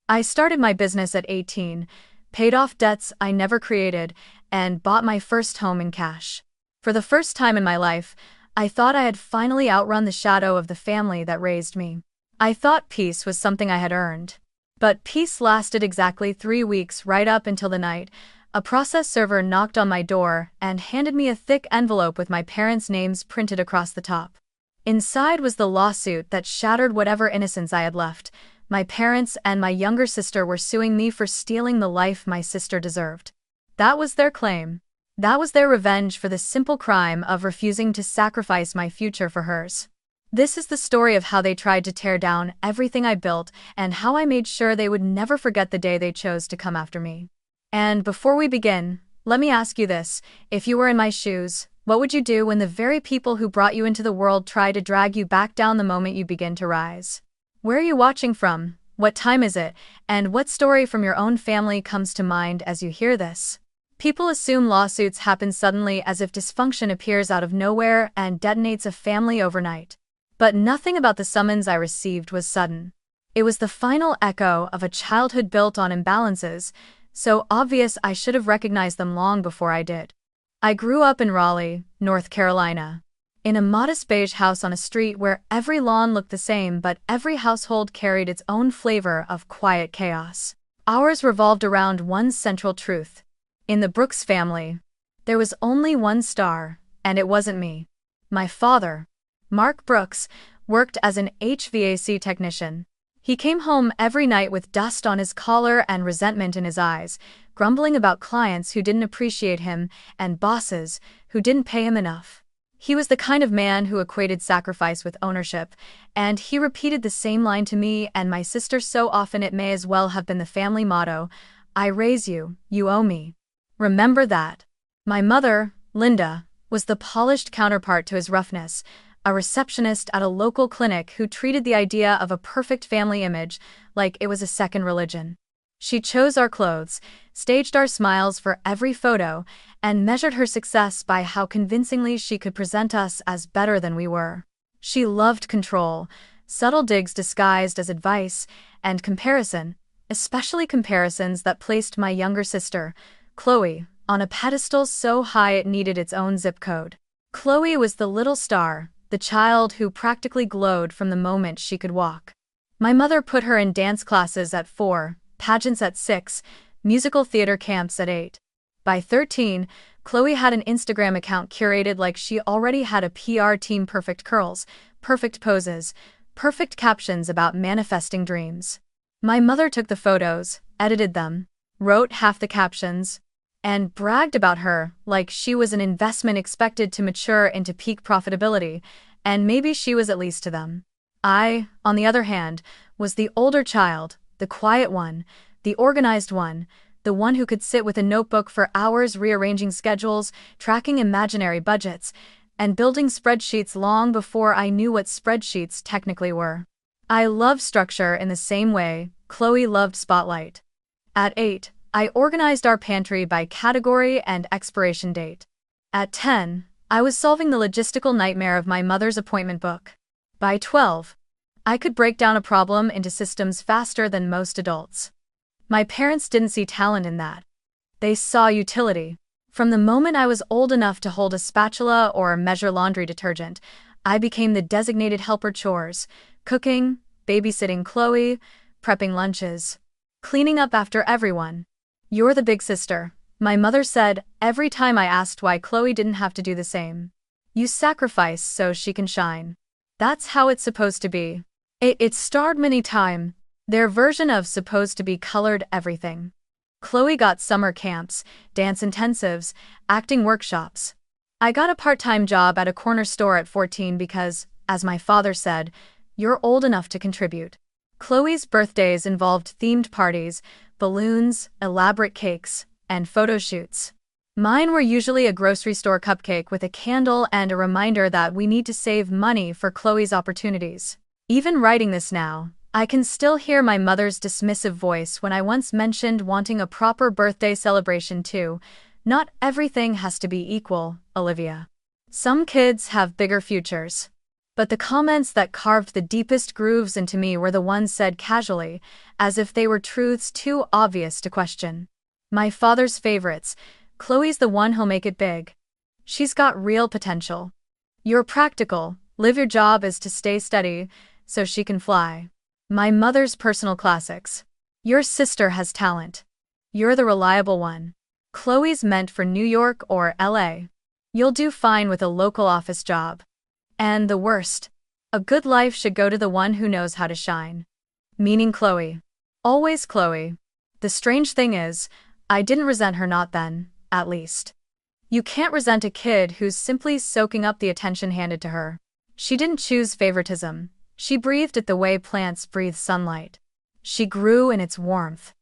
I started my business at 18, paid off debts I never created, and bought my first home in cash. For the first time in my life, I thought I had finally outrun the shadow of the family that raised me. I thought peace was something I had earned. But peace lasted exactly 3 weeks, right up until the night a process server knocked on my door and handed me a thick envelope with my parents' names printed across the top. Inside was the lawsuit that shattered whatever innocence I had left. My parents and my younger sister were suing me for stealing the life my sister deserved. That was their claim. That was their revenge for the simple crime of refusing to sacrifice my future for hers. This is the story of how they tried to tear down everything I built and how I made sure they would never forget the day they chose to come after me. And before we begin, let me ask you this. If you were in my shoes, what would you do when the very people who brought you into the world try to drag you back down the moment you begin to rise? Where are you watching from? What time is it? And what story from your own family comes to mind as you hear this? People assume lawsuits happen suddenly, as if dysfunction appears out of nowhere and detonates a family overnight. But nothing about the summons I received was sudden. It was the final echo of a childhood built on imbalances, so obvious I should have recognized them long before I did. I grew up in Raleigh, North Carolina, in a modest beige house on a street where every lawn looked the same, but every household carried its own flavor of quiet chaos. Ours revolved around one central truth. In the Brooks family, there was only one star, and it wasn't me. My father, Mark Brooks, worked as an HVAC technician. He came home every night with dust on his collar and resentment in his eyes, grumbling about clients who didn't appreciate him and bosses who didn't pay him enough. He was the kind of man who equated sacrifice with ownership, and he repeated the same line to me and my sister so often it may as well have been the family motto: I raise you, you owe me. Remember that. My mother, Linda, was the polished counterpart to his roughness, a receptionist at a local clinic who treated the idea of a perfect family image like it was a second religion. She chose our clothes, staged our smiles for every photo, and measured her success by how convincingly she could present us as better than we were. She loved control, subtle digs disguised as advice, and comparison, especially comparisons that placed my younger sister, Chloe, on a pedestal so high it needed its own zip code. Chloe was the little star, the child who practically glowed from the moment she could walk. My mother put her in dance classes at 4, pageants at 6, musical theater camps at 8. By 13, Chloe had an Instagram account curated like she already had a PR team: perfect curls, perfect poses, perfect captions about manifesting dreams. My mother took the photos, edited them, wrote half the captions, and bragged about her like she was an investment expected to mature into peak profitability, and maybe she was at least to them. I, on the other hand, was the older child, the quiet one, the organized one, the one who could sit with a notebook for hours rearranging schedules, tracking imaginary budgets, and building spreadsheets long before I knew what spreadsheets technically were. I loved structure in the same way Chloe loved spotlight. At 8, I organized our pantry by category and expiration date. At 10, I was solving the logistical nightmare of my mother's appointment book. By 12, I could break down a problem into systems faster than most adults. My parents didn't see talent in that. They saw utility. From the moment I was old enough to hold a spatula or measure laundry detergent, I became the designated helper: chores, cooking, babysitting Chloe, prepping lunches, cleaning up after everyone. You're the big sister, my mother said every time I asked why Chloe didn't have to do the same. You sacrifice so she can shine. That's how it's supposed to be. It starred many time. Their version of supposed to be colored everything. Chloe got summer camps, dance intensives, acting workshops. I got a part-time job at a corner store at 14 because, as my father said, you're old enough to contribute. Chloe's birthdays involved themed parties, balloons, elaborate cakes, and photo shoots. Mine were usually a grocery store cupcake with a candle and a reminder that we need to save money for Chloe's opportunities. Even writing this now, I can still hear my mother's dismissive voice when I once mentioned wanting a proper birthday celebration too. Not everything has to be equal, Olivia. Some kids have bigger futures. But the comments that carved the deepest grooves into me were the ones said casually, as if they were truths too obvious to question. My father's favorites. Chloe's the one who'll make it big. She's got real potential. You're practical, live your job is to stay steady, so she can fly. My mother's personal classics. Your sister has talent. You're the reliable one. Chloe's meant for New York or LA. You'll do fine with a local office job. And the worst. A good life should go to the one who knows how to shine. Meaning Chloe. Always Chloe. The strange thing is, I didn't resent her not then, at least. You can't resent a kid who's simply soaking up the attention handed to her. She didn't choose favoritism. She breathed it the way plants breathe sunlight. She grew in its warmth.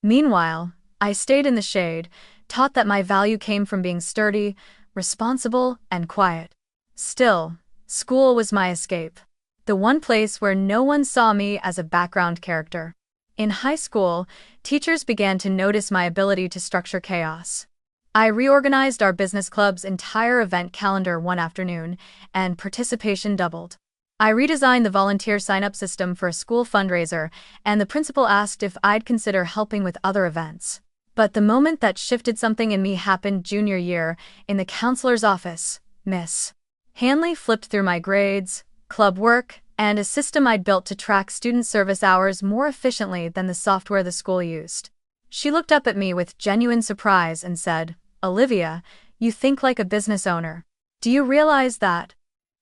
Meanwhile, I stayed in the shade, taught that my value came from being sturdy, responsible, and quiet. Still, school was my escape. The one place where no one saw me as a background character. In high school, teachers began to notice my ability to structure chaos. I reorganized our business club's entire event calendar one afternoon, and participation doubled. I redesigned the volunteer sign-up system for a school fundraiser, and the principal asked if I'd consider helping with other events. But the moment that shifted something in me happened junior year, in the counselor's office. Miss Hanley flipped through my grades, club work, and a system I'd built to track student service hours more efficiently than the software the school used. She looked up at me with genuine surprise and said, "Olivia, you think like a business owner. Do you realize that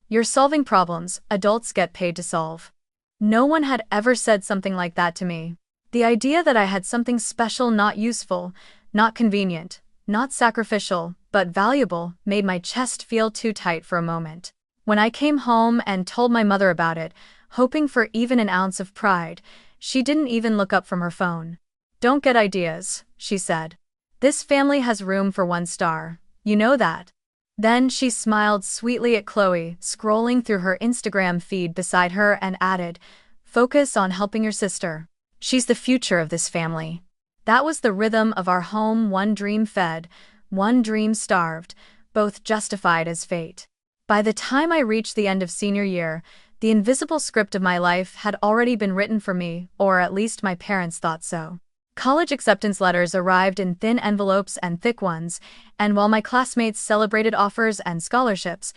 you're solving problems adults get paid to solve?" No one had ever said something like that to me. The idea that I had something special, not useful, not convenient, not sacrificial, but valuable, made my chest feel too tight for a moment. When I came home and told my mother about it, hoping for even an ounce of pride, she didn't even look up from her phone. "Don't get ideas," she said. "This family has room for one star. You know that." Then she smiled sweetly at Chloe, scrolling through her Instagram feed beside her, and added, "Focus on helping your sister. She's the future of this family." That was the rhythm of our home, one dream fed, one dream starved, both justified as fate. By the time I reached the end of senior year, the invisible script of my life had already been written for me, or at least my parents thought so. College acceptance letters arrived in thin envelopes and thick ones, and while my classmates celebrated offers and scholarships,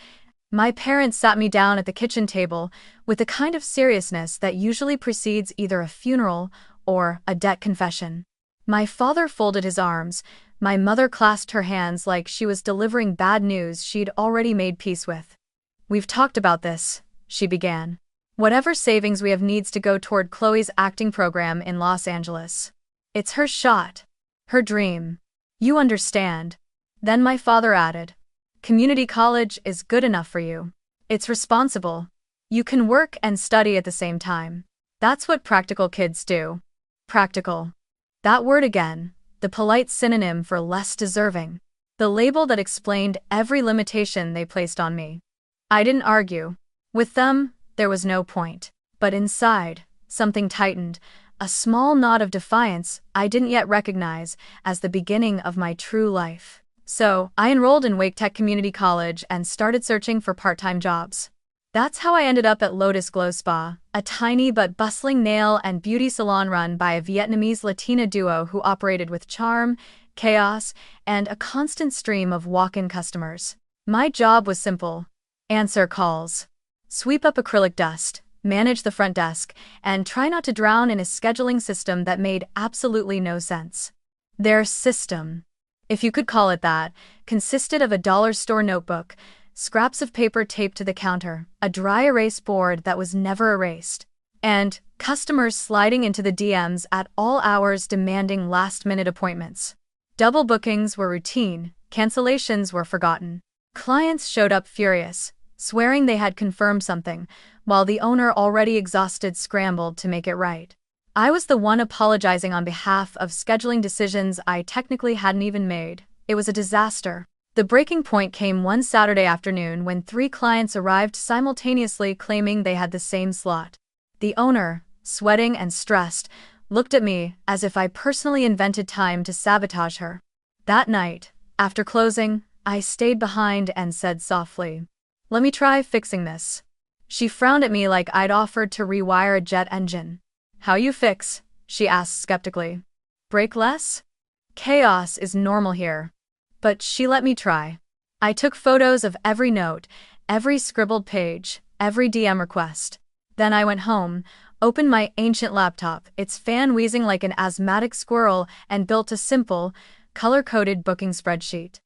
my parents sat me down at the kitchen table with the kind of seriousness that usually precedes either a funeral or a debt confession. My father folded his arms, my mother clasped her hands like she was delivering bad news she'd already made peace with. "We've talked about this," she began. "Whatever savings we have needs to go toward Chloe's acting program in Los Angeles. It's her shot. Her dream. You understand." Then my father added, "Community college is good enough for you. It's responsible. You can work and study at the same time. That's what practical kids do." Practical. That word again, the polite synonym for less deserving. The label that explained every limitation they placed on me. I didn't argue. With them, there was no point. But inside, something tightened, a small knot of defiance I didn't yet recognize as the beginning of my true life. So, I enrolled in Wake Tech Community College and started searching for part-time jobs. That's how I ended up at Lotus Glow Spa, a tiny but bustling nail and beauty salon run by a Vietnamese Latina duo who operated with charm, chaos, and a constant stream of walk-in customers. My job was simple. Answer calls. Sweep up acrylic dust, manage the front desk, and try not to drown in a scheduling system that made absolutely no sense. Their system, if you could call it that, consisted of a dollar store notebook, scraps of paper taped to the counter, a dry erase board that was never erased, and customers sliding into the DMs at all hours demanding last-minute appointments. Double bookings were routine, cancellations were forgotten. Clients showed up furious, swearing they had confirmed something, while the owner, already exhausted, scrambled to make it right. I was the one apologizing on behalf of scheduling decisions I technically hadn't even made. It was a disaster. The breaking point came one Saturday afternoon when 3 clients arrived simultaneously claiming they had the same slot. The owner, sweating and stressed, looked at me as if I personally invented time to sabotage her. That night, after closing, I stayed behind and said softly, "Let me try fixing this." She frowned at me like I'd offered to rewire a jet engine. "How you fix?" she asked skeptically. "Break less? Chaos is normal here." But she let me try. I took photos of every note, every scribbled page, every DM request. Then I went home, opened my ancient laptop, its fan wheezing like an asthmatic squirrel, and built a simple, color-coded booking spreadsheet.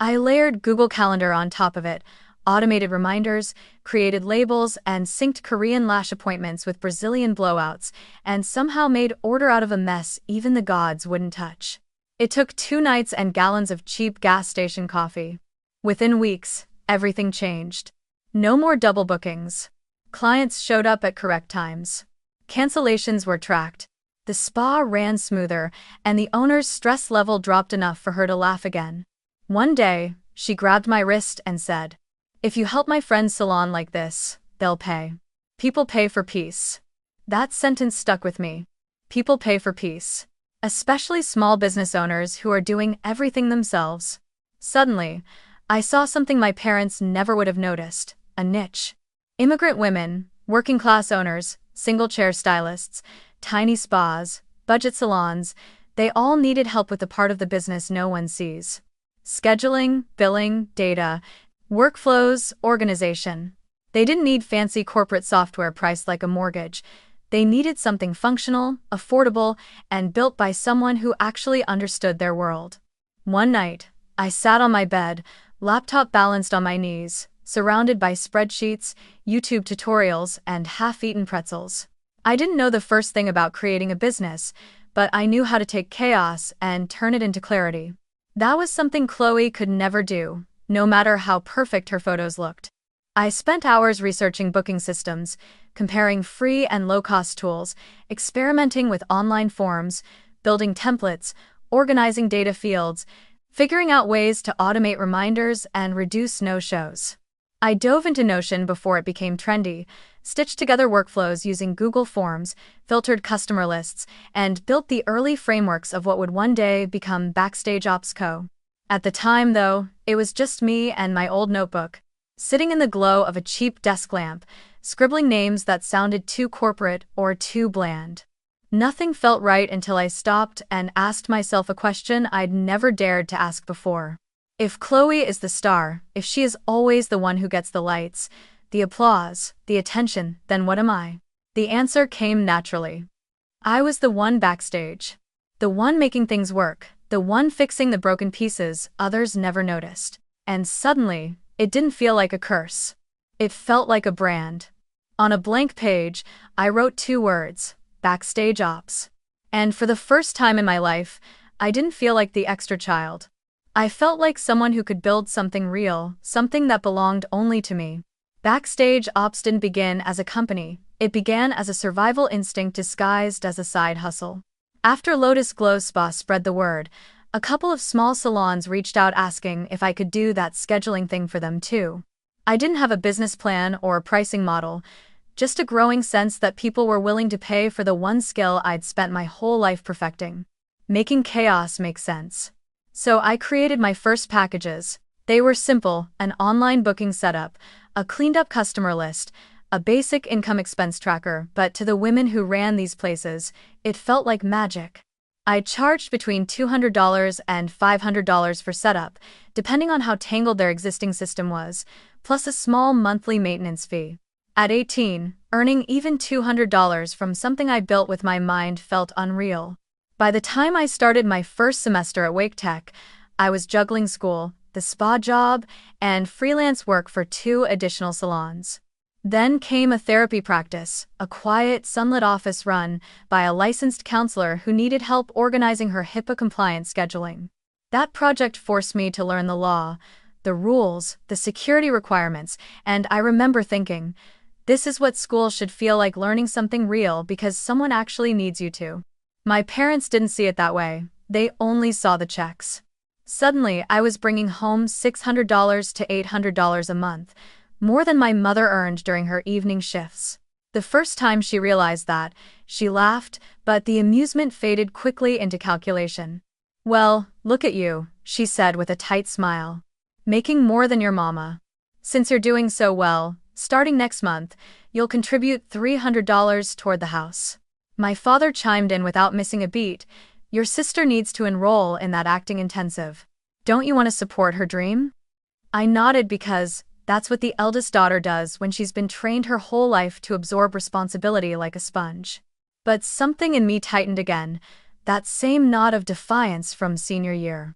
I layered Google Calendar on top of it, automated reminders, created labels, and synced Korean lash appointments with Brazilian blowouts, and somehow made order out of a mess even the gods wouldn't touch. It took 2 nights and gallons of cheap gas station coffee. Within weeks, everything changed. No more double bookings. Clients showed up at correct times. Cancellations were tracked. The spa ran smoother, and the owner's stress level dropped enough for her to laugh again. One day, she grabbed my wrist and said, "If you help my friend's salon like this, they'll pay. People pay for peace." That sentence stuck with me. People pay for peace. Especially small business owners who are doing everything themselves. Suddenly, I saw something my parents never would have noticed: a niche. Immigrant women, working class owners, single chair stylists, tiny spas, budget salons, they all needed help with the part of the business no one sees. Scheduling, billing, data, workflows, organization. They didn't need fancy corporate software priced like a mortgage. They needed something functional, affordable, and built by someone who actually understood their world. One night, I sat on my bed, laptop balanced on my knees, surrounded by spreadsheets, YouTube tutorials, and half-eaten pretzels. I didn't know the first thing about creating a business, but I knew how to take chaos and turn it into clarity. That was something Chloe could never do, no matter how perfect her photos looked. I spent hours researching booking systems, comparing free and low-cost tools, experimenting with online forms, building templates, organizing data fields, figuring out ways to automate reminders and reduce no-shows. I dove into Notion before it became trendy, stitched together workflows using Google Forms, filtered customer lists, and built the early frameworks of what would one day become Backstage Ops Co. At the time, though, it was just me and my old notebook, sitting in the glow of a cheap desk lamp, scribbling names that sounded too corporate or too bland. Nothing felt right until I stopped and asked myself a question I'd never dared to ask before. If Chloe is the star, if she is always the one who gets the lights, the applause, the attention, then what am I? The answer came naturally. I was the one backstage. The one making things work, the one fixing the broken pieces others never noticed. And suddenly, it didn't feel like a curse. It felt like a brand. On a blank page, I wrote 2 words: Backstage Ops. And for the first time in my life, I didn't feel like the extra child. I felt like someone who could build something real, something that belonged only to me. Backstage Ops didn't begin as a company, it began as a survival instinct disguised as a side hustle. After Lotus Glow Spa spread the word, a couple of small salons reached out asking if I could do that scheduling thing for them too. I didn't have a business plan or a pricing model, just a growing sense that people were willing to pay for the one skill I'd spent my whole life perfecting: making chaos make sense. So I created my first packages. They were simple: an online booking setup, a cleaned-up customer list, a basic income expense tracker, but to the women who ran these places, it felt like magic. I charged between $200 and $500 for setup, depending on how tangled their existing system was, plus a small monthly maintenance fee. At 18, earning even $200 from something I built with my mind felt unreal. By the time I started my first semester at Wake Tech, I was juggling school, the spa job, and freelance work for 2 additional salons. Then came a therapy practice, a quiet, sunlit office run by a licensed counselor who needed help organizing her HIPAA-compliant scheduling. That project forced me to learn the law, the rules, the security requirements, and I remember thinking, this is what school should feel like: learning something real because someone actually needs you to. My parents didn't see it that way, they only saw the checks. Suddenly, I was bringing home $600 to $800 a month, more than my mother earned during her evening shifts. The first time she realized that, she laughed, but the amusement faded quickly into calculation. "Well, look at you," she said with a tight smile. "Making more than your mama. Since you're doing so well, Starting next month, you'll contribute $300 toward the house. My father chimed in without missing a beat. Your sister needs to enroll in that acting intensive. Don't you want to support her dream? I nodded because that's what the eldest daughter does when she's been trained her whole life to absorb responsibility like a sponge. But something in me tightened again, that same nod of defiance from senior year.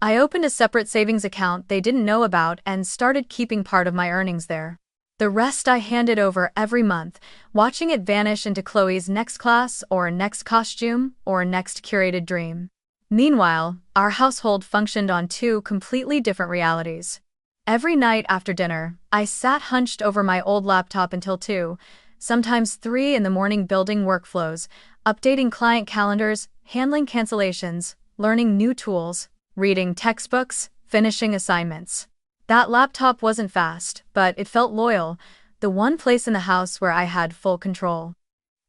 I opened a separate savings account they didn't know about and started keeping part of my earnings there. The rest I handed over every month, watching it vanish into Chloe's next class or next costume or next curated dream. Meanwhile, our household functioned on two completely different realities. Every night after dinner, I sat hunched over my old laptop until 2, sometimes 3 in the morning building workflows, updating client calendars, handling cancellations, learning new tools, reading textbooks, finishing assignments. That laptop wasn't fast, but it felt loyal, the one place in the house where I had full control.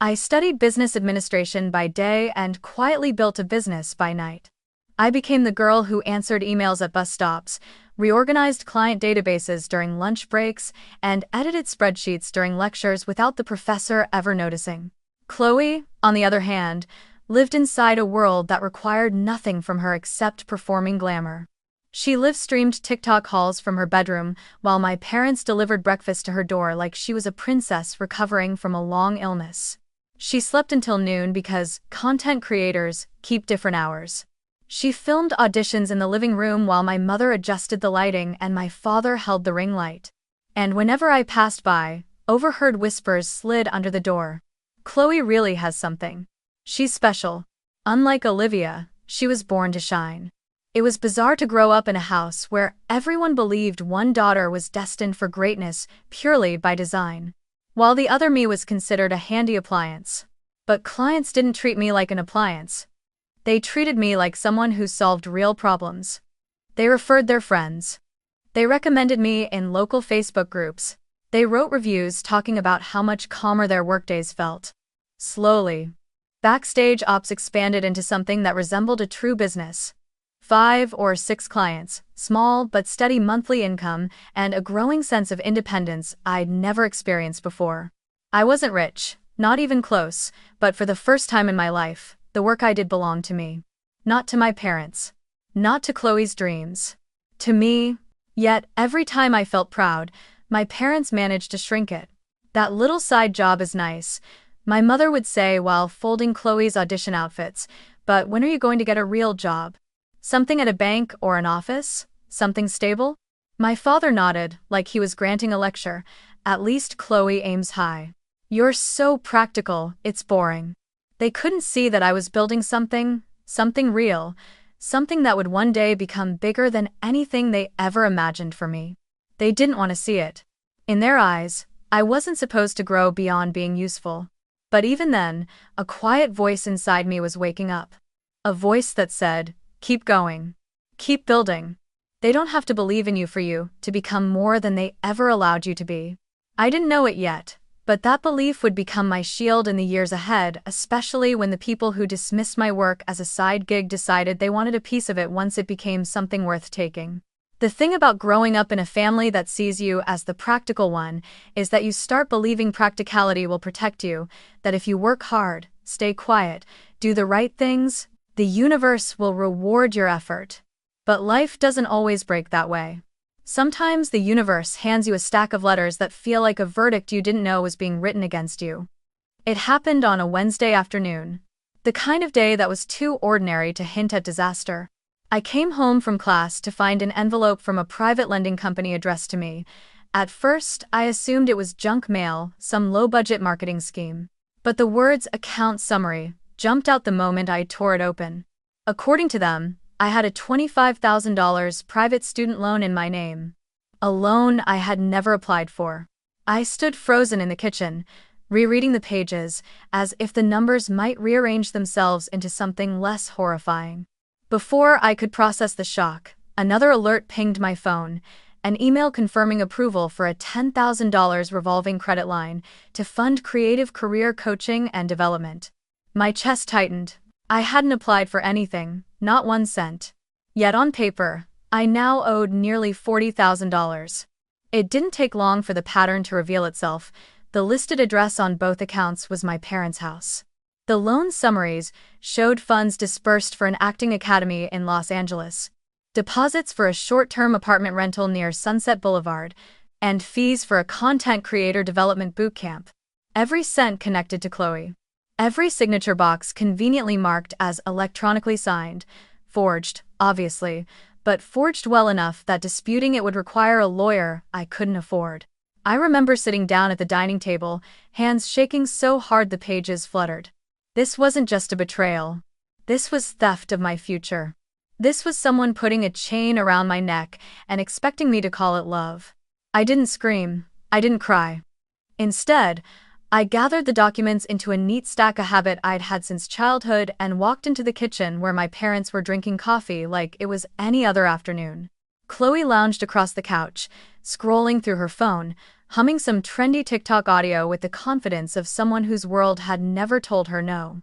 I studied business administration by day and quietly built a business by night. I became the girl who answered emails at bus stops, reorganized client databases during lunch breaks, and edited spreadsheets during lectures without the professor ever noticing. Chloe, on the other hand, lived inside a world that required nothing from her except performing glamour. She live-streamed TikTok hauls from her bedroom while my parents delivered breakfast to her door like she was a princess recovering from a long illness. She slept until noon because content creators keep different hours. She filmed auditions in the living room while my mother adjusted the lighting and my father held the ring light. And whenever I passed by, overheard whispers slid under the door. Chloe really has something. She's special. Unlike Olivia, she was born to shine. It was bizarre to grow up in a house where everyone believed one daughter was destined for greatness purely by design, while the other me was considered a handy appliance. But clients didn't treat me like an appliance. They treated me like someone who solved real problems. They referred their friends. They recommended me in local Facebook groups. They wrote reviews talking about how much calmer their workdays felt. Slowly, backstage ops expanded into something that resembled a true business. 5 or 6 clients, small but steady monthly income, and a growing sense of independence I'd never experienced before. I wasn't rich, not even close, but for the first time in my life, the work I did belonged to me. Not to my parents. Not to Chloe's dreams. To me. Yet, every time I felt proud, my parents managed to shrink it. That little side job is nice, my mother would say while folding Chloe's audition outfits, but when are you going to get a real job? Something at a bank or an office? Something stable? My father nodded, like he was granting a lecture. At least Chloe aims high. You're so practical, it's boring. They couldn't see that I was building something real, something that would one day become bigger than anything they ever imagined for me. They didn't want to see it. In their eyes, I wasn't supposed to grow beyond being useful. But even then, a quiet voice inside me was waking up. A voice that said, keep going. Keep building. They don't have to believe in you for you to become more than they ever allowed you to be. I didn't know it yet, but that belief would become my shield in the years ahead, especially when the people who dismissed my work as a side gig decided they wanted a piece of it once it became something worth taking. The thing about growing up in a family that sees you as the practical one is that you start believing practicality will protect you, that if you work hard, stay quiet, do the right things, the universe will reward your effort. But life doesn't always break that way. Sometimes the universe hands you a stack of letters that feel like a verdict you didn't know was being written against you. It happened on a Wednesday afternoon. The kind of day that was too ordinary to hint at disaster. I came home from class to find an envelope from a private lending company addressed to me. At first, I assumed it was junk mail, some low-budget marketing scheme. But the words account summary jumped out the moment I tore it open. According to them, I had a $25,000 private student loan in my name. A loan I had never applied for. I stood frozen in the kitchen, rereading the pages, as if the numbers might rearrange themselves into something less horrifying. Before I could process the shock, another alert pinged my phone, an email confirming approval for a $10,000 revolving credit line to fund creative career coaching and development. My chest tightened. I hadn't applied for anything, not 1 cent. Yet on paper, I now owed nearly $40,000. It didn't take long for the pattern to reveal itself. The listed address on both accounts was my parents' house. The loan summaries showed funds disbursed for an acting academy in Los Angeles, deposits for a short-term apartment rental near Sunset Boulevard, and fees for a content creator development bootcamp. Every cent connected to Chloe. Every signature box conveniently marked as electronically signed, forged, obviously, but forged well enough that disputing it would require a lawyer I couldn't afford. I remember sitting down at the dining table, hands shaking so hard the pages fluttered. This wasn't just a betrayal. This was theft of my future. This was someone putting a chain around my neck and expecting me to call it love. I didn't scream. I didn't cry. Instead, I gathered the documents into a neat stack, a habit I'd had since childhood, and walked into the kitchen where my parents were drinking coffee like it was any other afternoon. Chloe lounged across the couch, scrolling through her phone, humming some trendy TikTok audio with the confidence of someone whose world had never told her no.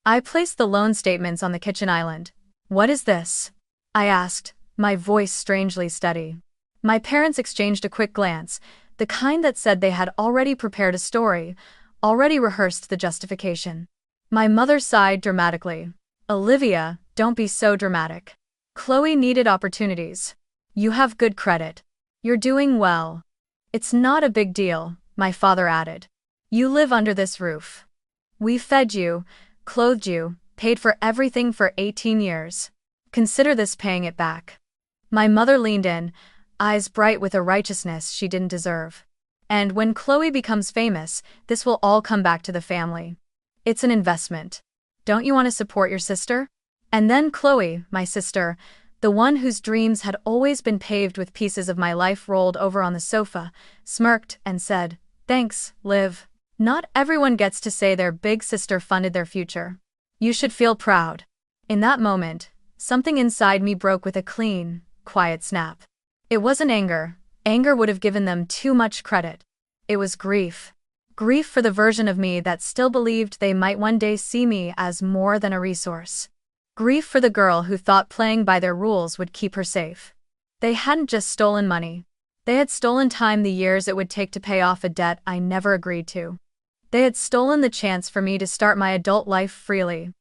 I placed the loan statements on the kitchen island. "What is this?" I asked, my voice strangely steady. My parents exchanged a quick glance, the kind that said they had already prepared a story, already rehearsed the justification. My mother sighed dramatically. "Olivia, don't be so dramatic. Chloe needed opportunities. You have good credit. You're doing well. It's not a big deal," my father added. "You live under this roof. We fed you, clothed you, paid for everything for 18 years. Consider this paying it back." My mother leaned in, eyes bright with a righteousness she didn't deserve. "And when Chloe becomes famous, this will all come back to the family. It's an investment. Don't you want to support your sister?" And then Chloe, my sister, the one whose dreams had always been paved with pieces of my life, rolled over on the sofa, smirked, and said, "Thanks, Liv. Not everyone gets to say their big sister funded their future. You should feel proud." In that moment, something inside me broke with a clean, quiet snap. It wasn't anger. Anger would have given them too much credit. It was grief. Grief for the version of me that still believed they might one day see me as more than a resource. Grief for the girl who thought playing by their rules would keep her safe. They hadn't just stolen money. They had stolen time, the years it would take to pay off a debt I never agreed to. They had stolen the chance for me to start my adult life freely.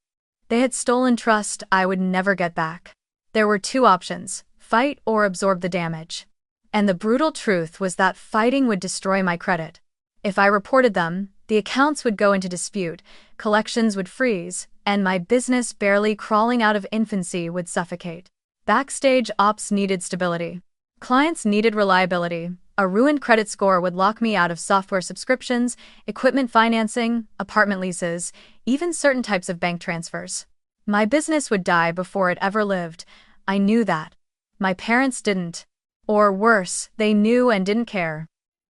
They had stolen trust I would never get back. There were two options: fight or absorb the damage. And the brutal truth was that fighting would destroy my credit. If I reported them, the accounts would go into dispute, collections would freeze, and my business, barely crawling out of infancy, would suffocate. Backstage ops needed stability. Clients needed reliability. A ruined credit score would lock me out of software subscriptions, equipment financing, apartment leases, even certain types of bank transfers. My business would die before it ever lived. I knew that. My parents didn't. Or worse, they knew and didn't care.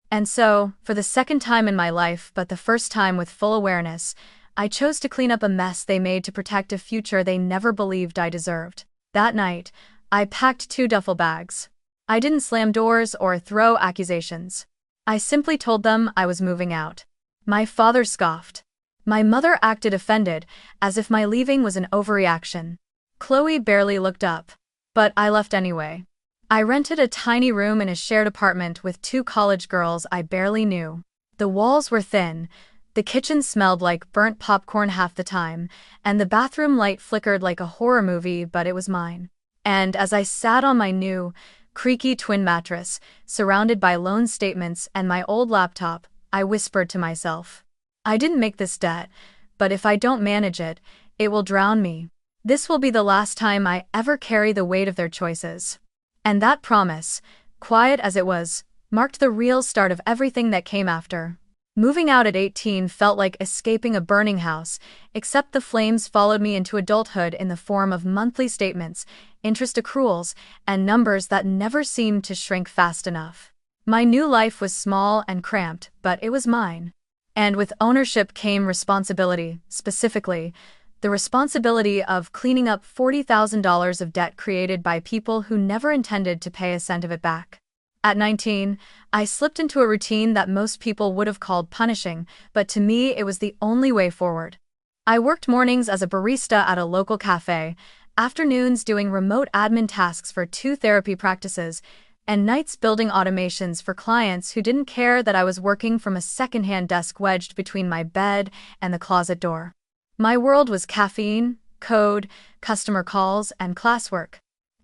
And so, for the second time in my life, but the first time with full awareness, I chose to clean up a mess they made to protect a future they never believed I deserved. That night, I packed 2 duffel bags. I didn't slam doors or throw accusations. I simply told them I was moving out. My father scoffed. My mother acted offended, as if my leaving was an overreaction. Chloe barely looked up. But I left anyway. I rented a tiny room in a shared apartment with 2 college girls I barely knew. The walls were thin, the kitchen smelled like burnt popcorn half the time, and the bathroom light flickered like a horror movie, but it was mine. And as I sat on my new, creaky twin mattress, surrounded by loan statements and my old laptop, I whispered to myself, "I didn't make this debt, but if I don't manage it, it will drown me. This will be the last time I ever carry the weight of their choices." And that promise, quiet as it was, marked the real start of everything that came after. Moving out at 18 felt like escaping a burning house, except the flames followed me into adulthood in the form of monthly statements, interest accruals, and numbers that never seemed to shrink fast enough. My new life was small and cramped, but it was mine. And with ownership came responsibility, specifically, the responsibility of cleaning up $40,000 of debt created by people who never intended to pay a cent of it back. At 19, I slipped into a routine that most people would have called punishing, but to me it was the only way forward. I worked mornings as a barista at a local cafe, afternoons doing remote admin tasks for 2 therapy practices, and nights building automations for clients who didn't care that I was working from a secondhand desk wedged between my bed and the closet door. My world was caffeine, code, customer calls, and classwork.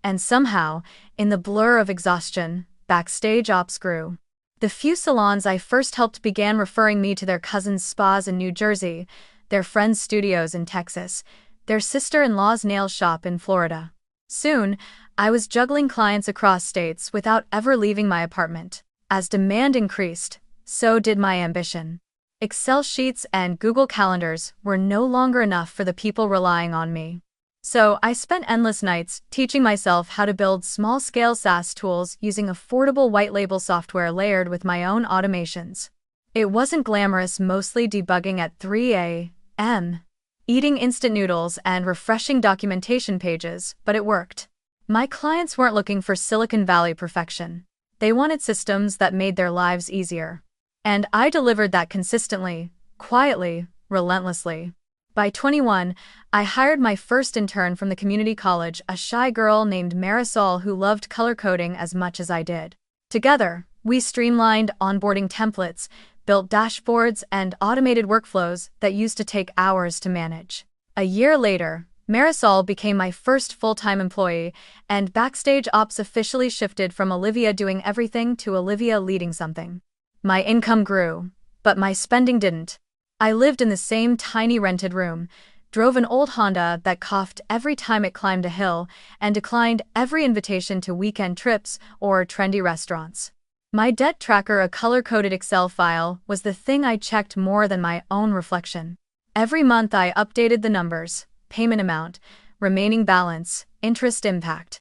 And somehow, in the blur of exhaustion, backstage ops grew. The few salons I first helped began referring me to their cousins' spas in New Jersey, their friends' studios in Texas, their sister-in-law's nail shop in Florida. Soon, I was juggling clients across states without ever leaving my apartment. As demand increased, so did my ambition. Excel sheets and Google Calendars were no longer enough for the people relying on me. So I spent endless nights teaching myself how to build small-scale SaaS tools using affordable white-label software layered with my own automations. It wasn't glamorous, mostly debugging at 3 a.m., eating instant noodles and refreshing documentation pages, but it worked. My clients weren't looking for Silicon Valley perfection. They wanted systems that made their lives easier. And I delivered that consistently, quietly, relentlessly. By 21, I hired my first intern from the community college, a shy girl named Marisol who loved color coding as much as I did. Together, we streamlined onboarding templates, built dashboards, and automated workflows that used to take hours to manage. A year later, Marisol became my first full-time employee, and backstage ops officially shifted from Olivia doing everything to Olivia leading something. My income grew, but my spending didn't. I lived in the same tiny rented room, drove an old Honda that coughed every time it climbed a hill, and declined every invitation to weekend trips or trendy restaurants. My debt tracker, a color-coded Excel file, was the thing I checked more than my own reflection. Every month I updated the numbers, payment amount, remaining balance, interest impact.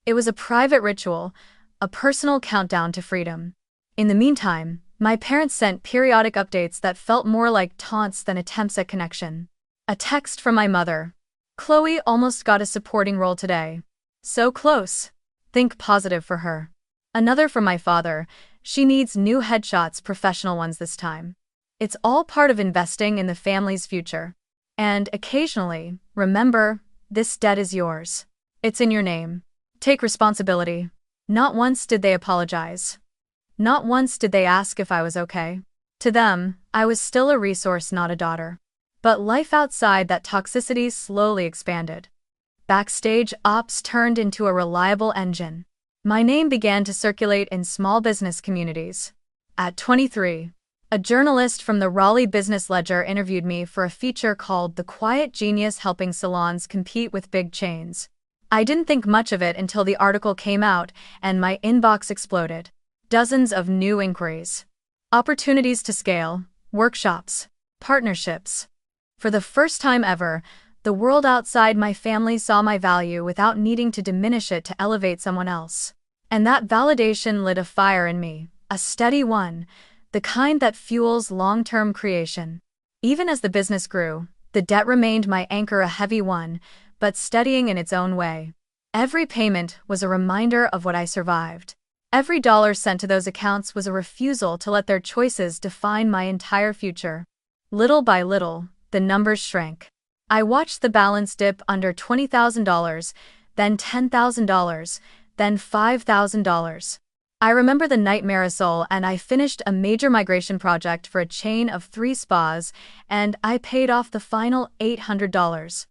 It was a private ritual, a personal countdown to freedom. In the meantime, my parents sent periodic updates that felt more like taunts than attempts at connection. A text from my mother. Chloe almost got a supporting role today. So close. Think positive for her. Another from my father. She needs new headshots, professional ones this time. It's all part of investing in the family's future. And occasionally, remember, this debt is yours. It's in your name. Take responsibility. Not once did they apologize. Not once did they ask if I was okay. To them, I was still a resource, not a daughter. But life outside that toxicity slowly expanded. Backstage ops turned into a reliable engine. My name began to circulate in small business communities. At 23, a journalist from the Raleigh Business Ledger interviewed me for a feature called The Quiet Genius, helping salons compete with big chains. I didn't think much of it until the article came out and my inbox exploded. Dozens of new inquiries. Opportunities to scale, workshops, partnerships. For the first time ever, the world outside my family saw my value without needing to diminish it to elevate someone else. And that validation lit a fire in me, a steady one, the kind that fuels long-term creation. Even as the business grew, the debt remained my anchor, a heavy one, but steadying in its own way. Every payment was a reminder of what I survived. Every dollar sent to those accounts was a refusal to let their choices define my entire future. Little by little, the numbers shrank. I watched the balance dip under $20,000, then $10,000, then $5,000. I remember the night Marisol and I finished a major migration project for a chain of 3 spas, and I paid off the final $800.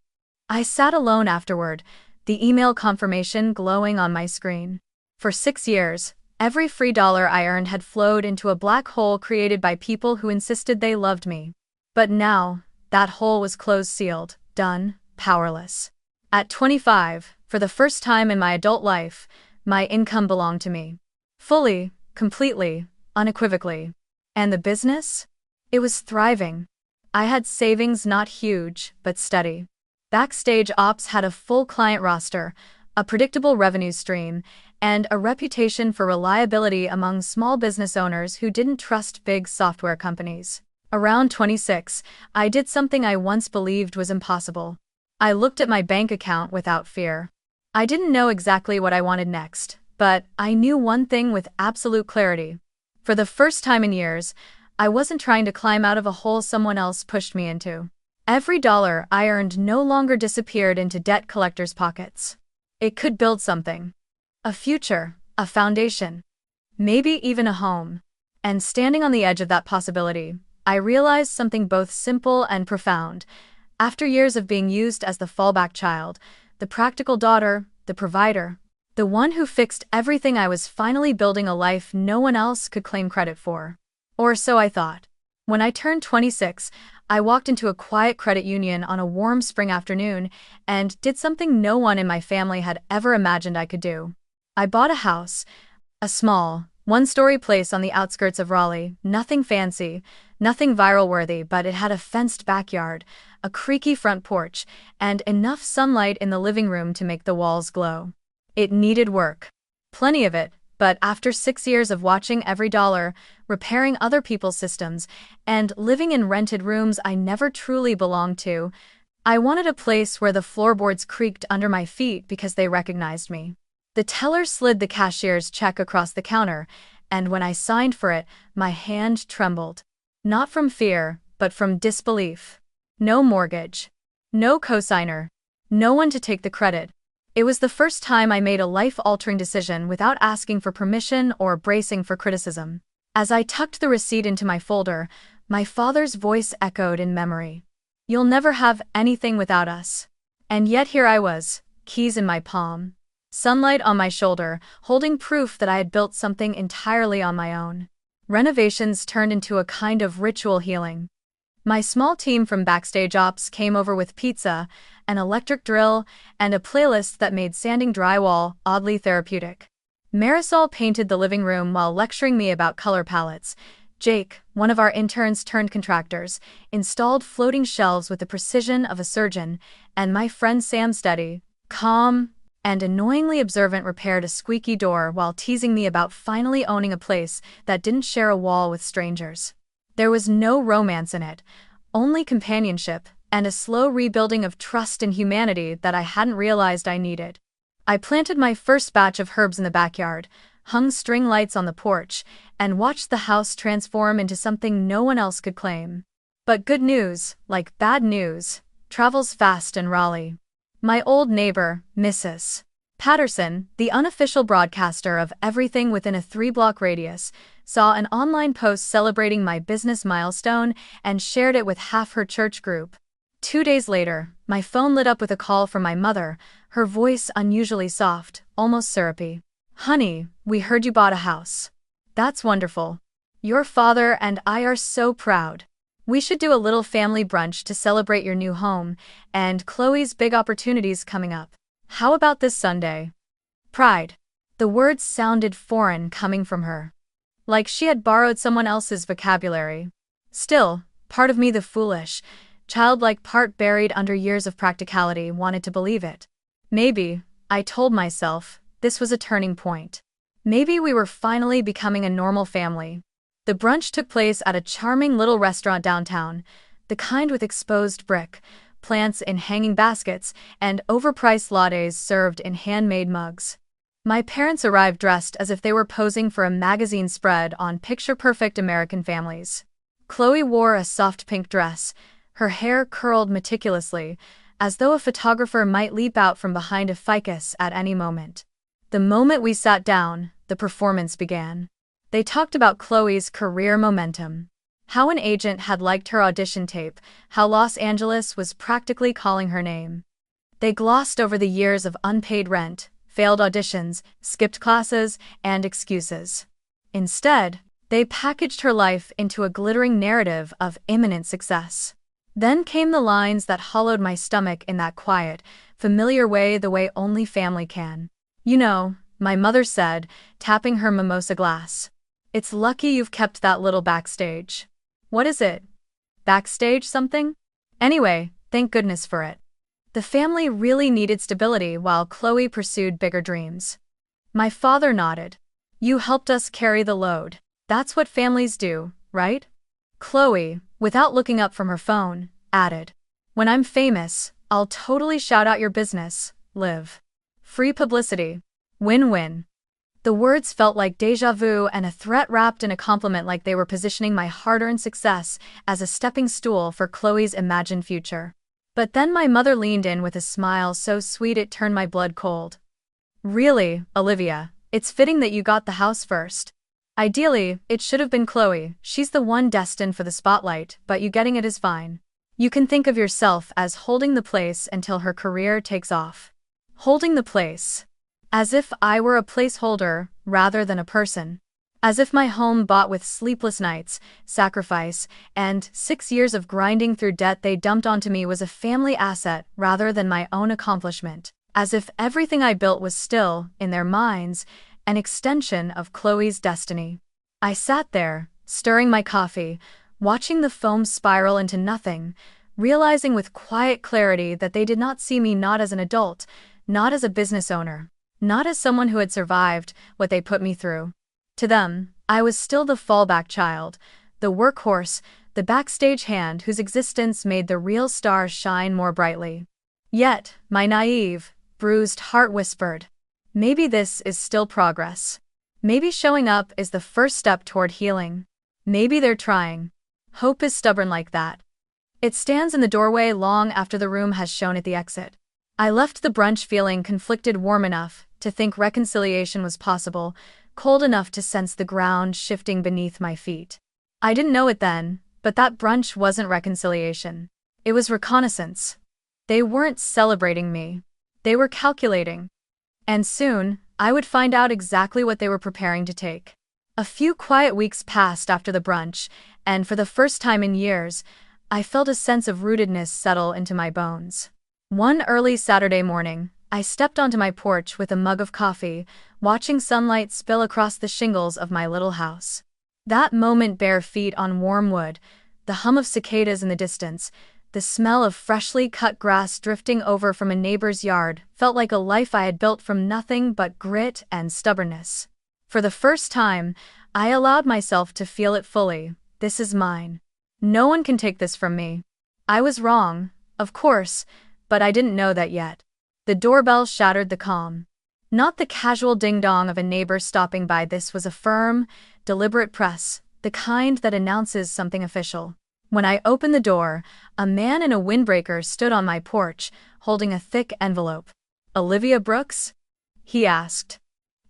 I sat alone afterward, the email confirmation glowing on my screen. For 6 years, every free dollar I earned had flowed into a black hole created by people who insisted they loved me. But now, that hole was closed, sealed, done, powerless. At 25, for the first time in my adult life, my income belonged to me. Fully, completely, unequivocally. And the business? It was thriving. I had savings, not huge, but steady. Backstage ops had a full client roster, a predictable revenue stream, and a reputation for reliability among small business owners who didn't trust big software companies. Around 26, I did something I once believed was impossible. I looked at my bank account without fear. I didn't know exactly what I wanted next, but I knew one thing with absolute clarity. For the first time in years, I wasn't trying to climb out of a hole someone else pushed me into. Every dollar I earned no longer disappeared into debt collectors' pockets. It could build something. A future, a foundation, maybe even a home. And standing on the edge of that possibility, I realized something both simple and profound. After years of being used as the fallback child, the practical daughter, the provider, the one who fixed everything, I was finally building a life no one else could claim credit for. Or so I thought. When I turned 26, I walked into a quiet credit union on a warm spring afternoon and did something no one in my family had ever imagined I could do. I bought a house, a small, one-story place on the outskirts of Raleigh, nothing fancy, nothing viral-worthy, but it had a fenced backyard, a creaky front porch, and enough sunlight in the living room to make the walls glow. It needed work. Plenty of it, but after 6 years of watching every dollar, repairing other people's systems, and living in rented rooms I never truly belonged to, I wanted a place where the floorboards creaked under my feet because they recognized me. The teller slid the cashier's check across the counter, and when I signed for it, my hand trembled. Not from fear, but from disbelief. No mortgage. No cosigner. No one to take the credit. It was the first time I made a life-altering decision without asking for permission or bracing for criticism. As I tucked the receipt into my folder, my father's voice echoed in memory. "You'll never have anything without us." And yet here I was, keys in my palm, sunlight on my shoulder, holding proof that I had built something entirely on my own. Renovations turned into a kind of ritual healing. My small team from Backstage Ops came over with pizza, an electric drill, and a playlist that made sanding drywall oddly therapeutic. Marisol painted the living room while lecturing me about color palettes. Jake, one of our interns turned contractors, installed floating shelves with the precision of a surgeon, and my friend Sam steady, calm, and annoyingly observant repaired a squeaky door while teasing me about finally owning a place that didn't share a wall with strangers. There was no romance in it, only companionship, and a slow rebuilding of trust in humanity that I hadn't realized I needed. I planted my first batch of herbs in the backyard, hung string lights on the porch, and watched the house transform into something no one else could claim. But good news, like bad news, travels fast in Raleigh. My old neighbor, Mrs. Patterson, the unofficial broadcaster of everything within a 3-block radius, saw an online post celebrating my business milestone and shared it with half her church group. 2 days later, my phone lit up with a call from my mother, her voice unusually soft, almost syrupy. "Honey, we heard you bought a house. That's wonderful. Your father and I are so proud. We should do a little family brunch to celebrate your new home and Chloe's big opportunities coming up. How about this Sunday?" Pride. The words sounded foreign coming from her, like she had borrowed someone else's vocabulary. Still, part of me, the foolish, childlike part buried under years of practicality, wanted to believe it. Maybe, I told myself, this was a turning point. Maybe we were finally becoming a normal family. The brunch took place at a charming little restaurant downtown, the kind with exposed brick, plants in hanging baskets, and overpriced lattes served in handmade mugs. My parents arrived dressed as if they were posing for a magazine spread on picture-perfect American families. Chloe wore a soft pink dress, her hair curled meticulously, as though a photographer might leap out from behind a ficus at any moment. The moment we sat down, the performance began. They talked about Chloe's career momentum, how an agent had liked her audition tape, how Los Angeles was practically calling her name. They glossed over the years of unpaid rent, failed auditions, skipped classes, and excuses. Instead, they packaged her life into a glittering narrative of imminent success. Then came the lines that hollowed my stomach in that quiet, familiar way, the way only family can. "You know," my mother said, tapping her mimosa glass, "it's lucky you've kept that little backstage." What is it? Backstage something? Anyway, thank goodness for it. The family really needed stability while Chloe pursued bigger dreams. My father nodded. "You helped us carry the load. That's what families do, right?" Chloe, without looking up from her phone, added, "When I'm famous, I'll totally shout out your business, Liv. Free publicity. Win-win." The words felt like déjà vu and a threat wrapped in a compliment, like they were positioning my hard-earned success as a stepping stool for Chloe's imagined future. But then my mother leaned in with a smile so sweet it turned my blood cold. "Really, Olivia, It's fitting that you got the house first. Ideally, it should have been Chloe. She's the one destined for the spotlight, but you getting it is fine. You can think of yourself as holding the place until her career takes off. Holding the place. As if I were a placeholder, rather than a person. As if my home bought with sleepless nights, sacrifice, and 6 years of grinding through debt they dumped onto me was a family asset rather than my own accomplishment. As if everything I built was still, in their minds, an extension of Chloe's destiny. I sat there, stirring my coffee, watching the foam spiral into nothing, realizing with quiet clarity that they did not see me not as an adult, not as a business owner, not as someone who had survived what they put me through. To them, I was still the fallback child, the workhorse, the backstage hand whose existence made the real star shine more brightly. Yet, my naive, bruised heart whispered, maybe this is still progress. Maybe showing up is the first step toward healing. Maybe they're trying. Hope is stubborn like that. It stands in the doorway long after the room has shown it the exit. I left the brunch feeling conflicted, warm enough to think reconciliation was possible, cold enough to sense the ground shifting beneath my feet. I didn't know it then, but that brunch wasn't reconciliation. It was reconnaissance. They weren't celebrating me. They were calculating. And soon, I would find out exactly what they were preparing to take. A few quiet weeks passed after the brunch, and for the first time in years, I felt a sense of rootedness settle into my bones. One early Saturday morning, I stepped onto my porch with a mug of coffee, watching sunlight spill across the shingles of my little house. That moment, bare feet on warm wood, the hum of cicadas in the distance, the smell of freshly cut grass drifting over from a neighbor's yard, felt like a life I had built from nothing but grit and stubbornness. For the first time, I allowed myself to feel it fully. This is mine. No one can take this from me. I was wrong, of course, but I didn't know that yet. The doorbell shattered the calm. Not the casual ding-dong of a neighbor stopping by. This was a firm, deliberate press, the kind that announces something official. When I opened the door, a man in a windbreaker stood on my porch, holding a thick envelope. "Olivia Brooks?" he asked.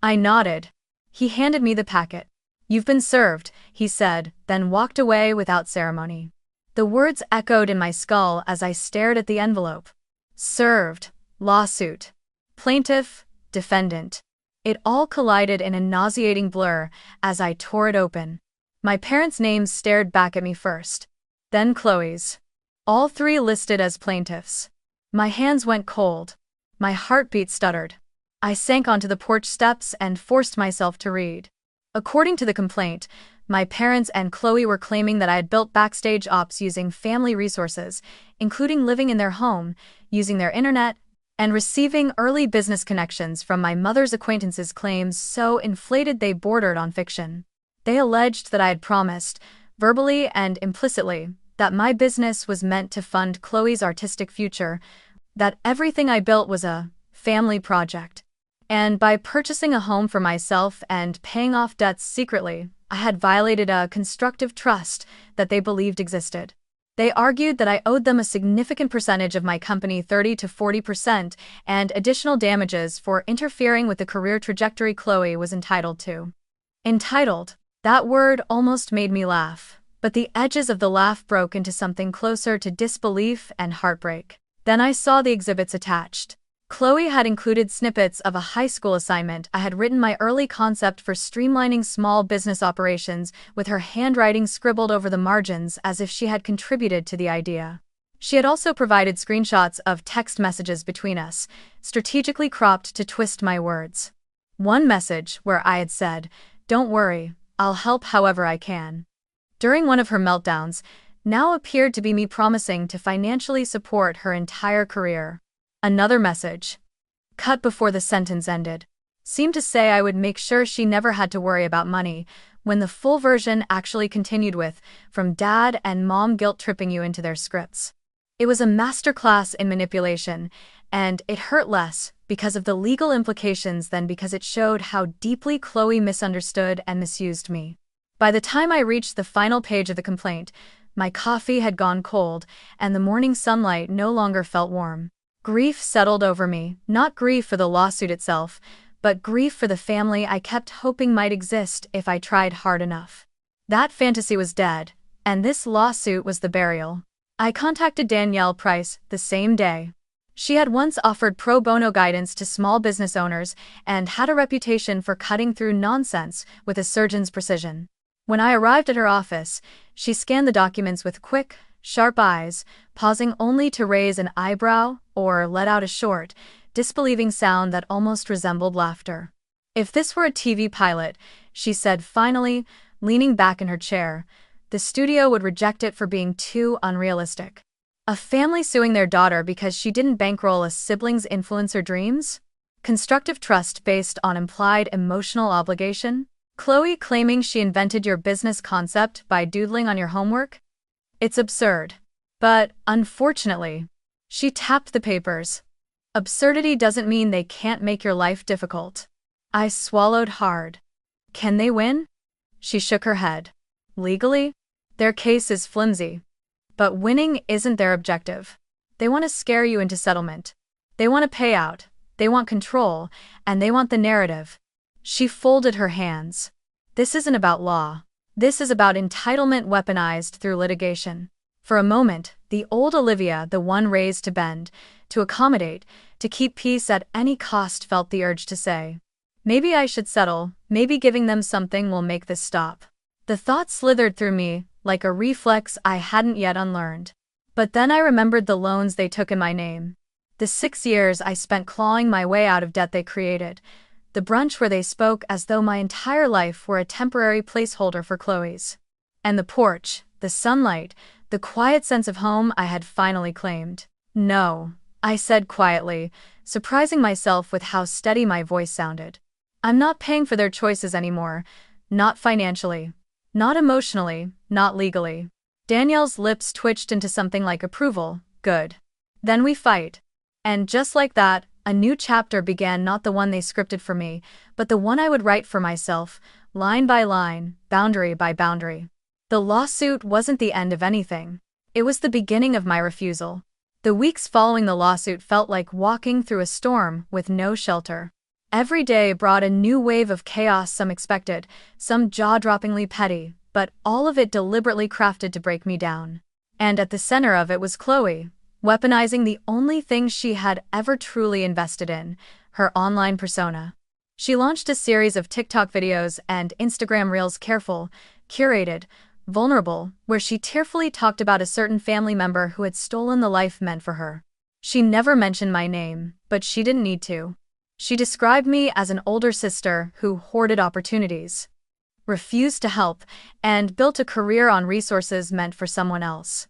I nodded. He handed me the packet. "You've been served," he said, then walked away without ceremony. The words echoed in my skull as I stared at the envelope. Served, lawsuit, plaintiff, defendant. It all collided in a nauseating blur as I tore it open. My parents' names stared back at me first. Then Chloe's. All three listed as plaintiffs. My hands went cold. My heartbeat stuttered. I sank onto the porch steps and forced myself to read. According to the complaint, my parents and Chloe were claiming that I had built backstage ops using family resources, including living in their home, using their internet, and receiving early business connections from my mother's acquaintances, claims so inflated they bordered on fiction. They alleged that I had promised, verbally and implicitly, that my business was meant to fund Chloe's artistic future, that everything I built was a family project. And by purchasing a home for myself and paying off debts secretly, I had violated a constructive trust that they believed existed. They argued that I owed them a significant percentage of my company, 30 to 40%, and additional damages for interfering with the career trajectory Chloe was entitled to. Entitled. That word almost made me laugh, but the edges of the laugh broke into something closer to disbelief and heartbreak. Then I saw the exhibits attached. Chloe had included snippets of a high school assignment I had written, my early concept for streamlining small business operations, with her handwriting scribbled over the margins as if she had contributed to the idea. She had also provided screenshots of text messages between us, strategically cropped to twist my words. One message where I had said, "Don't worry, I'll help however I can," during one of her meltdowns, now appeared to be me promising to financially support her entire career. Another message, cut before the sentence ended, seemed to say I would make sure she never had to worry about money, when the full version actually continued with, "From dad and mom guilt-tripping you into their scripts." It was a masterclass in manipulation, and it hurt less because of the legal implications than because it showed how deeply Chloe misunderstood and misused me. By the time I reached the final page of the complaint, my coffee had gone cold, and the morning sunlight no longer felt warm. Grief settled over me, not grief for the lawsuit itself, but grief for the family I kept hoping might exist if I tried hard enough. That fantasy was dead, and this lawsuit was the burial. I contacted Danielle Price the same day. She had once offered pro bono guidance to small business owners and had a reputation for cutting through nonsense with a surgeon's precision. When I arrived at her office, she scanned the documents with quick, sharp eyes, pausing only to raise an eyebrow or let out a short, disbelieving sound that almost resembled laughter. "If this were a TV pilot," she said finally, leaning back in her chair, "the studio would reject it for being too unrealistic." A family suing their daughter because she didn't bankroll a sibling's influencer dreams? Constructive trust based on implied emotional obligation? Chloe claiming she invented your business concept by doodling on your homework? It's absurd. But, unfortunately, she tapped the papers. Absurdity doesn't mean they can't make your life difficult. I swallowed hard. Can they win? She shook her head. Legally? Their case is flimsy. But winning isn't their objective. They want to scare you into settlement. They want a payout, they want control, and they want the narrative. She folded her hands. This isn't about law. This is about entitlement weaponized through litigation. For a moment, the old Olivia, the one raised to bend, to accommodate, to keep peace at any cost, felt the urge to say, "Maybe I should settle, maybe giving them something will make this stop." The thought slithered through me, like a reflex I hadn't yet unlearned. But then I remembered the loans they took in my name. The 6 years I spent clawing my way out of debt they created. The brunch where they spoke as though my entire life were a temporary placeholder for Chloe's. And the porch, the sunlight, the quiet sense of home I had finally claimed. "No," I said quietly, surprising myself with how steady my voice sounded. "I'm not paying for their choices anymore. Not financially. Not emotionally, not legally." Danielle's lips twitched into something like approval. "Good. Then we fight." And just like that, a new chapter began, not the one they scripted for me, but the one I would write for myself, line by line, boundary by boundary. The lawsuit wasn't the end of anything. It was the beginning of my refusal. The weeks following the lawsuit felt like walking through a storm with no shelter. Every day brought a new wave of chaos, some expected, some jaw-droppingly petty, but all of it deliberately crafted to break me down. And at the center of it was Chloe, weaponizing the only thing she had ever truly invested in, her online persona. She launched a series of TikTok videos and Instagram reels, careful, curated, vulnerable, where she tearfully talked about a certain family member who had stolen the life meant for her. She never mentioned my name, but she didn't need to. She described me as an older sister who hoarded opportunities, refused to help, and built a career on resources meant for someone else.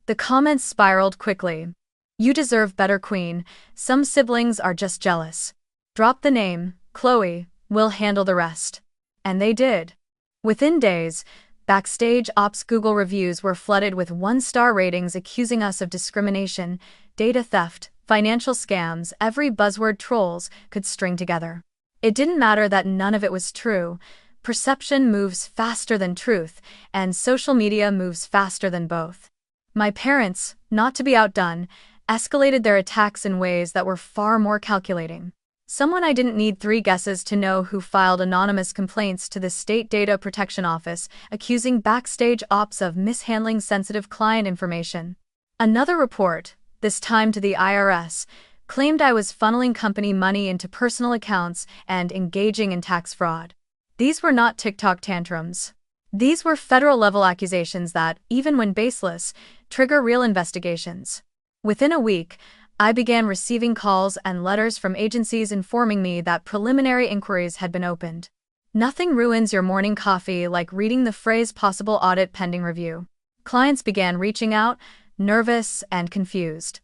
The comments spiraled quickly. "You deserve better, Queen. Some siblings are just jealous. Drop the name, Chloe, we'll handle the rest." And they did. Within days, Backstage Ops Google reviews were flooded with 1-star ratings accusing us of discrimination, data theft, financial scams. Every buzzword trolls could string together. It didn't matter that none of it was true. Perception moves faster than truth, and social media moves faster than both. My parents, not to be outdone, escalated their attacks in ways that were far more calculating. Someone I didn't need 3 guesses to know who filed anonymous complaints to the State Data Protection Office, accusing Backstage Ops of mishandling sensitive client information. Another report, this time to the IRS, claimed I was funneling company money into personal accounts and engaging in tax fraud. These were not TikTok tantrums. These were federal-level accusations that, even when baseless, trigger real investigations. Within a week, I began receiving calls and letters from agencies informing me that preliminary inquiries had been opened. Nothing ruins your morning coffee like reading the phrase "possible audit pending review." Clients began reaching out, nervous and confused.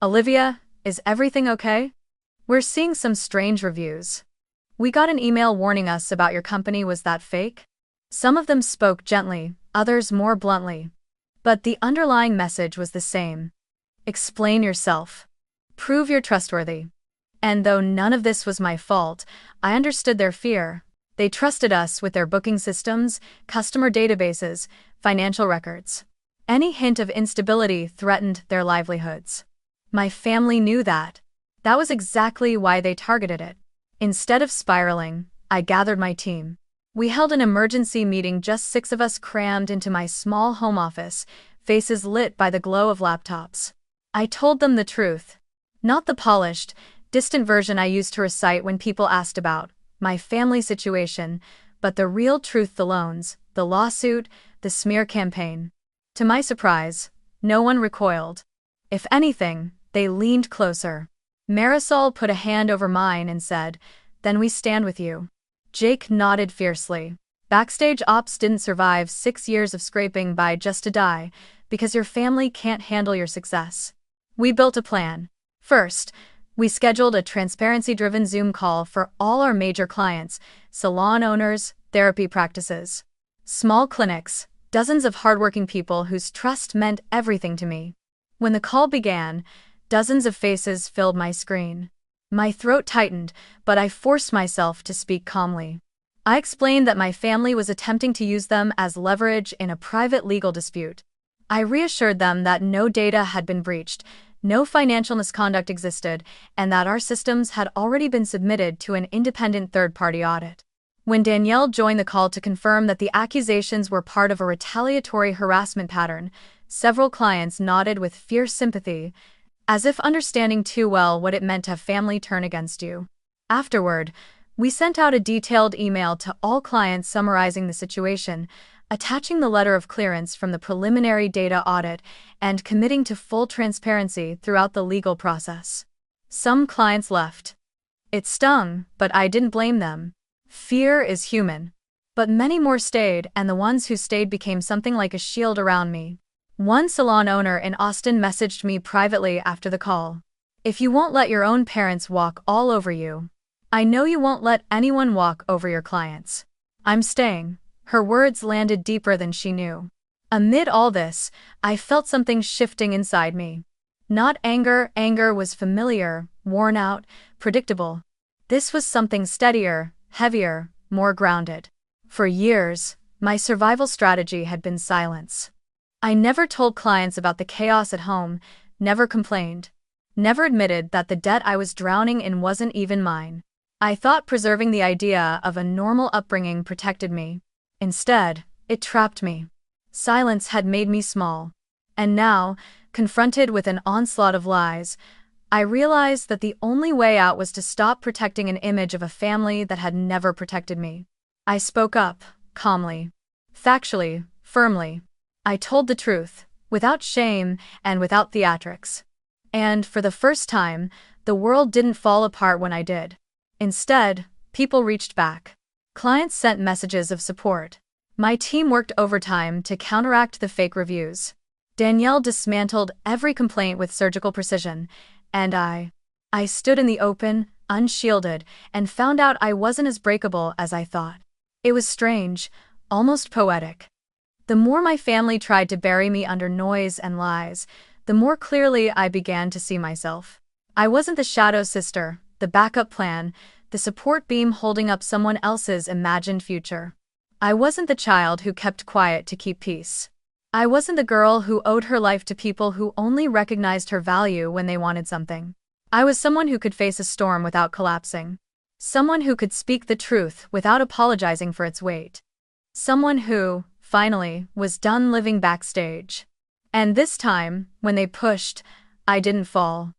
"Olivia, is everything okay? We're seeing some strange reviews. We got an email warning us about your company. Was that fake?" Some of them spoke gently, others more bluntly. But the underlying message was the same. Explain yourself. Prove you're trustworthy. And though none of this was my fault, I understood their fear. They trusted us with their booking systems, customer databases, financial records. Any hint of instability threatened their livelihoods. My family knew that. That was exactly why they targeted it. Instead of spiraling, I gathered my team. We held an emergency meeting, just 6 of us crammed into my small home office, faces lit by the glow of laptops. I told them the truth. Not the polished, distant version I used to recite when people asked about my family situation, but the real truth: the loans, the lawsuit, the smear campaign. To my surprise, no one recoiled. If anything, they leaned closer. Marisol put a hand over mine and said, "Then we stand with you." Jake nodded fiercely. Backstage ops didn't survive 6 years of scraping by just to die, because your family can't handle your success. We built a plan. First, we scheduled a transparency-driven Zoom call for all our major clients, salon owners, therapy practices, small clinics, dozens of hardworking people whose trust meant everything to me. When the call began, dozens of faces filled my screen. My throat tightened, but I forced myself to speak calmly. I explained that my family was attempting to use them as leverage in a private legal dispute. I reassured them that no data had been breached, no financial misconduct existed, and that our systems had already been submitted to an independent third-party audit. When Danielle joined the call to confirm that the accusations were part of a retaliatory harassment pattern, several clients nodded with fierce sympathy, as if understanding too well what it meant to have family turn against you. Afterward, we sent out a detailed email to all clients summarizing the situation, attaching the letter of clearance from the preliminary data audit, and committing to full transparency throughout the legal process. Some clients left. It stung, but I didn't blame them. Fear is human. But many more stayed, and the ones who stayed became something like a shield around me. One salon owner in Austin messaged me privately after the call. "If you won't let your own parents walk all over you, I know you won't let anyone walk over your clients. I'm staying." Her words landed deeper than she knew. Amid all this, I felt something shifting inside me. Not anger. Anger was familiar, worn out, predictable. This was something steadier, heavier, more grounded. For years, my survival strategy had been silence. I never told clients about the chaos at home, never complained, never admitted that the debt I was drowning in wasn't even mine. I thought preserving the idea of a normal upbringing protected me. Instead, it trapped me. Silence had made me small. And now, confronted with an onslaught of lies, I realized that the only way out was to stop protecting an image of a family that had never protected me. I spoke up, calmly, factually, firmly. I told the truth, without shame and without theatrics. And for the first time, the world didn't fall apart when I did. Instead, people reached back. Clients sent messages of support. My team worked overtime to counteract the fake reviews. Danielle dismantled every complaint with surgical precision, and I stood in the open, unshielded, and found out I wasn't as breakable as I thought. It was strange, almost poetic. The more my family tried to bury me under noise and lies, the more clearly I began to see myself. I wasn't the shadow sister, the backup plan, the support beam holding up someone else's imagined future. I wasn't the child who kept quiet to keep peace. I wasn't the girl who owed her life to people who only recognized her value when they wanted something. I was someone who could face a storm without collapsing. Someone who could speak the truth without apologizing for its weight. Someone who, finally, was done living backstage. And this time, when they pushed, I didn't fall.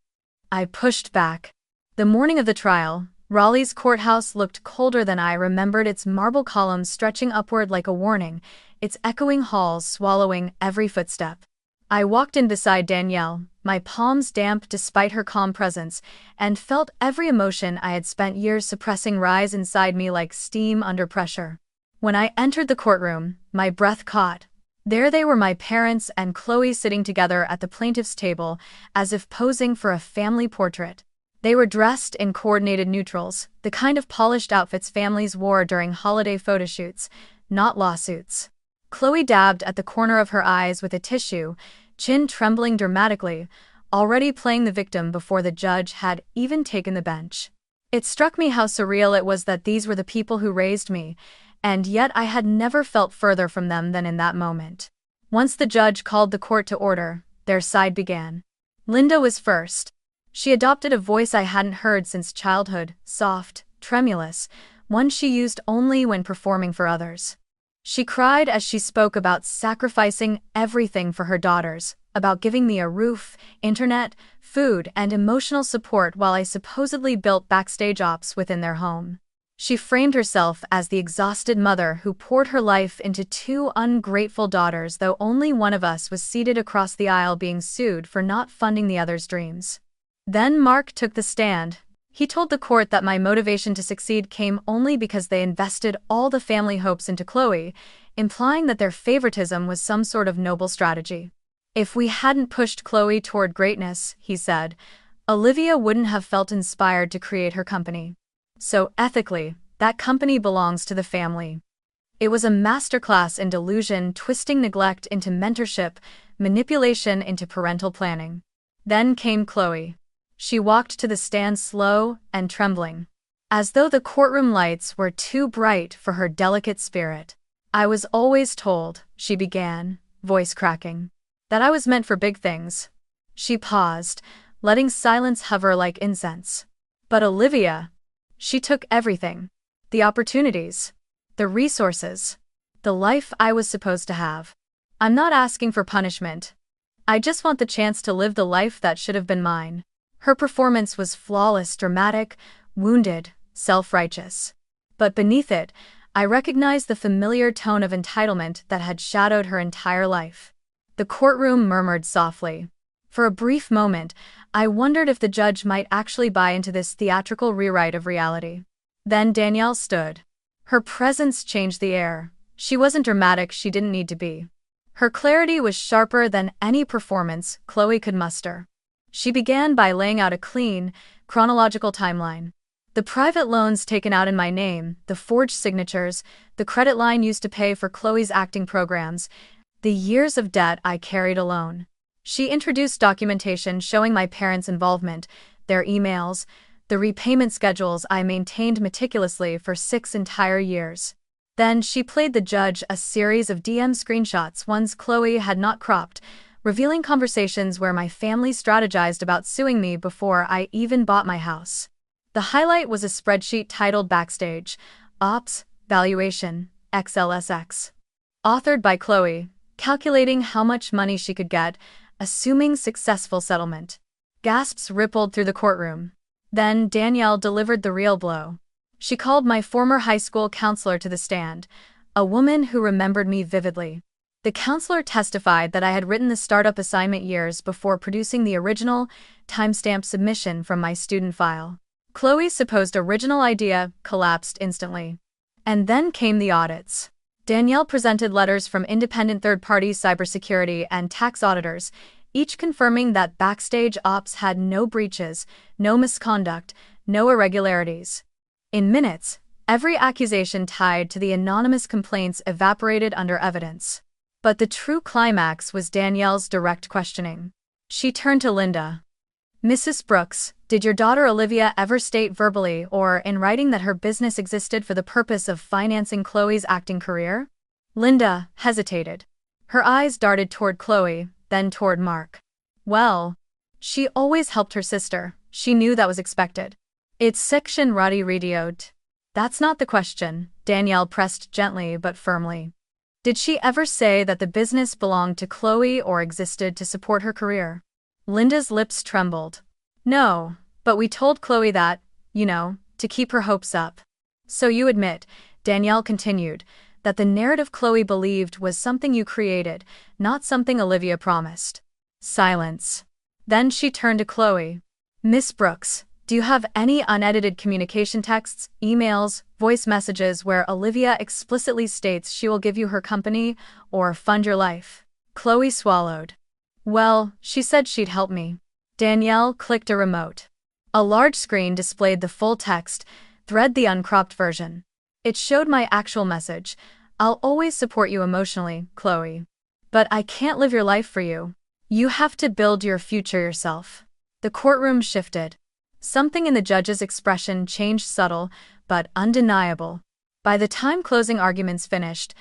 I pushed back. The morning of the trial, Raleigh's courthouse looked colder than I remembered, its marble columns stretching upward like a warning, its echoing halls swallowing every footstep. I walked in beside Danielle, my palms damp despite her calm presence, and felt every emotion I had spent years suppressing rise inside me like steam under pressure. When I entered the courtroom, my breath caught. There they were, my parents and Chloe, sitting together at the plaintiff's table, as if posing for a family portrait. They were dressed in coordinated neutrals, the kind of polished outfits families wore during holiday photoshoots, not lawsuits. Chloe dabbed at the corner of her eyes with a tissue, chin trembling dramatically, already playing the victim before the judge had even taken the bench. It struck me how surreal it was that these were the people who raised me, and yet I had never felt further from them than in that moment. Once the judge called the court to order, their side began. Linda was first. She adopted a voice I hadn't heard since childhood, soft, tremulous, one she used only when performing for others. She cried as she spoke about sacrificing everything for her daughters, about giving me a roof, internet, food, and emotional support while I supposedly built backstage ops within their home. She framed herself as the exhausted mother who poured her life into two ungrateful daughters, though only one of us was seated across the aisle being sued for not funding the other's dreams. Then Mark took the stand. He told the court that my motivation to succeed came only because they invested all the family hopes into Chloe, implying that their favoritism was some sort of noble strategy. If we hadn't pushed Chloe toward greatness, he said, Olivia wouldn't have felt inspired to create her company. So ethically, that company belongs to the family. It was a masterclass in delusion, twisting neglect into mentorship, manipulation into parental planning. Then came Chloe. She walked to the stand slow and trembling, as though the courtroom lights were too bright for her delicate spirit. I was always told, she began, voice cracking, that I was meant for big things. She paused, letting silence hover like incense. But Olivia, she took everything. The opportunities, the resources, the life I was supposed to have. I'm not asking for punishment. I just want the chance to live the life that should have been mine. Her performance was flawless, dramatic, wounded, self-righteous. But beneath it, I recognized the familiar tone of entitlement that had shadowed her entire life. The courtroom murmured softly. For a brief moment, I wondered if the judge might actually buy into this theatrical rewrite of reality. Then Danielle stood. Her presence changed the air. She wasn't dramatic, she didn't need to be. Her clarity was sharper than any performance Chloe could muster. She began by laying out a clean, chronological timeline. The private loans taken out in my name, the forged signatures, the credit line used to pay for Chloe's acting programs, the years of debt I carried alone. She introduced documentation showing my parents' involvement, their emails, the repayment schedules I maintained meticulously for 6 entire years. Then she played the judge a series of DM screenshots, ones Chloe had not cropped, revealing conversations where my family strategized about suing me before I even bought my house. The highlight was a spreadsheet titled Backstage, Ops, Valuation, XLSX. Authored by Chloe, calculating how much money she could get, assuming successful settlement. Gasps rippled through the courtroom. Then Danielle delivered the real blow. She called my former high school counselor to the stand, a woman who remembered me vividly. The counselor testified that I had written the startup assignment years before producing the original, timestamped submission from my student file. Chloe's supposed original idea collapsed instantly. And then came the audits. Danielle presented letters from independent third-party cybersecurity and tax auditors, each confirming that Backstage Ops had no breaches, no misconduct, no irregularities. In minutes, every accusation tied to the anonymous complaints evaporated under evidence. But the true climax was Danielle's direct questioning. She turned to Linda. Mrs. Brooks, did your daughter Olivia ever state verbally or in writing that her business existed for the purpose of financing Chloe's acting career? Linda hesitated. Her eyes darted toward Chloe, then toward Mark. Well, she always helped her sister. She knew that was expected. It's section Roddy radioed. That's not the question, Danielle pressed gently but firmly. Did she ever say that the business belonged to Chloe or existed to support her career? Linda's lips trembled. No, but we told Chloe that, to keep her hopes up. So you admit, Danielle continued, that the narrative Chloe believed was something you created, not something Olivia promised. Silence. Then she turned to Chloe. Miss Brooks, do you have any unedited communication texts, emails, voice messages where Olivia explicitly states she will give you her company or fund your life? Chloe swallowed. Well, she said she'd help me. Danielle clicked a remote. A large screen displayed the full text, thread the uncropped version. It showed my actual message. I'll always support you emotionally, Chloe. But I can't live your life for you. You have to build your future yourself. The courtroom shifted. Something in the judge's expression changed, subtle, but undeniable. By the time closing arguments finished,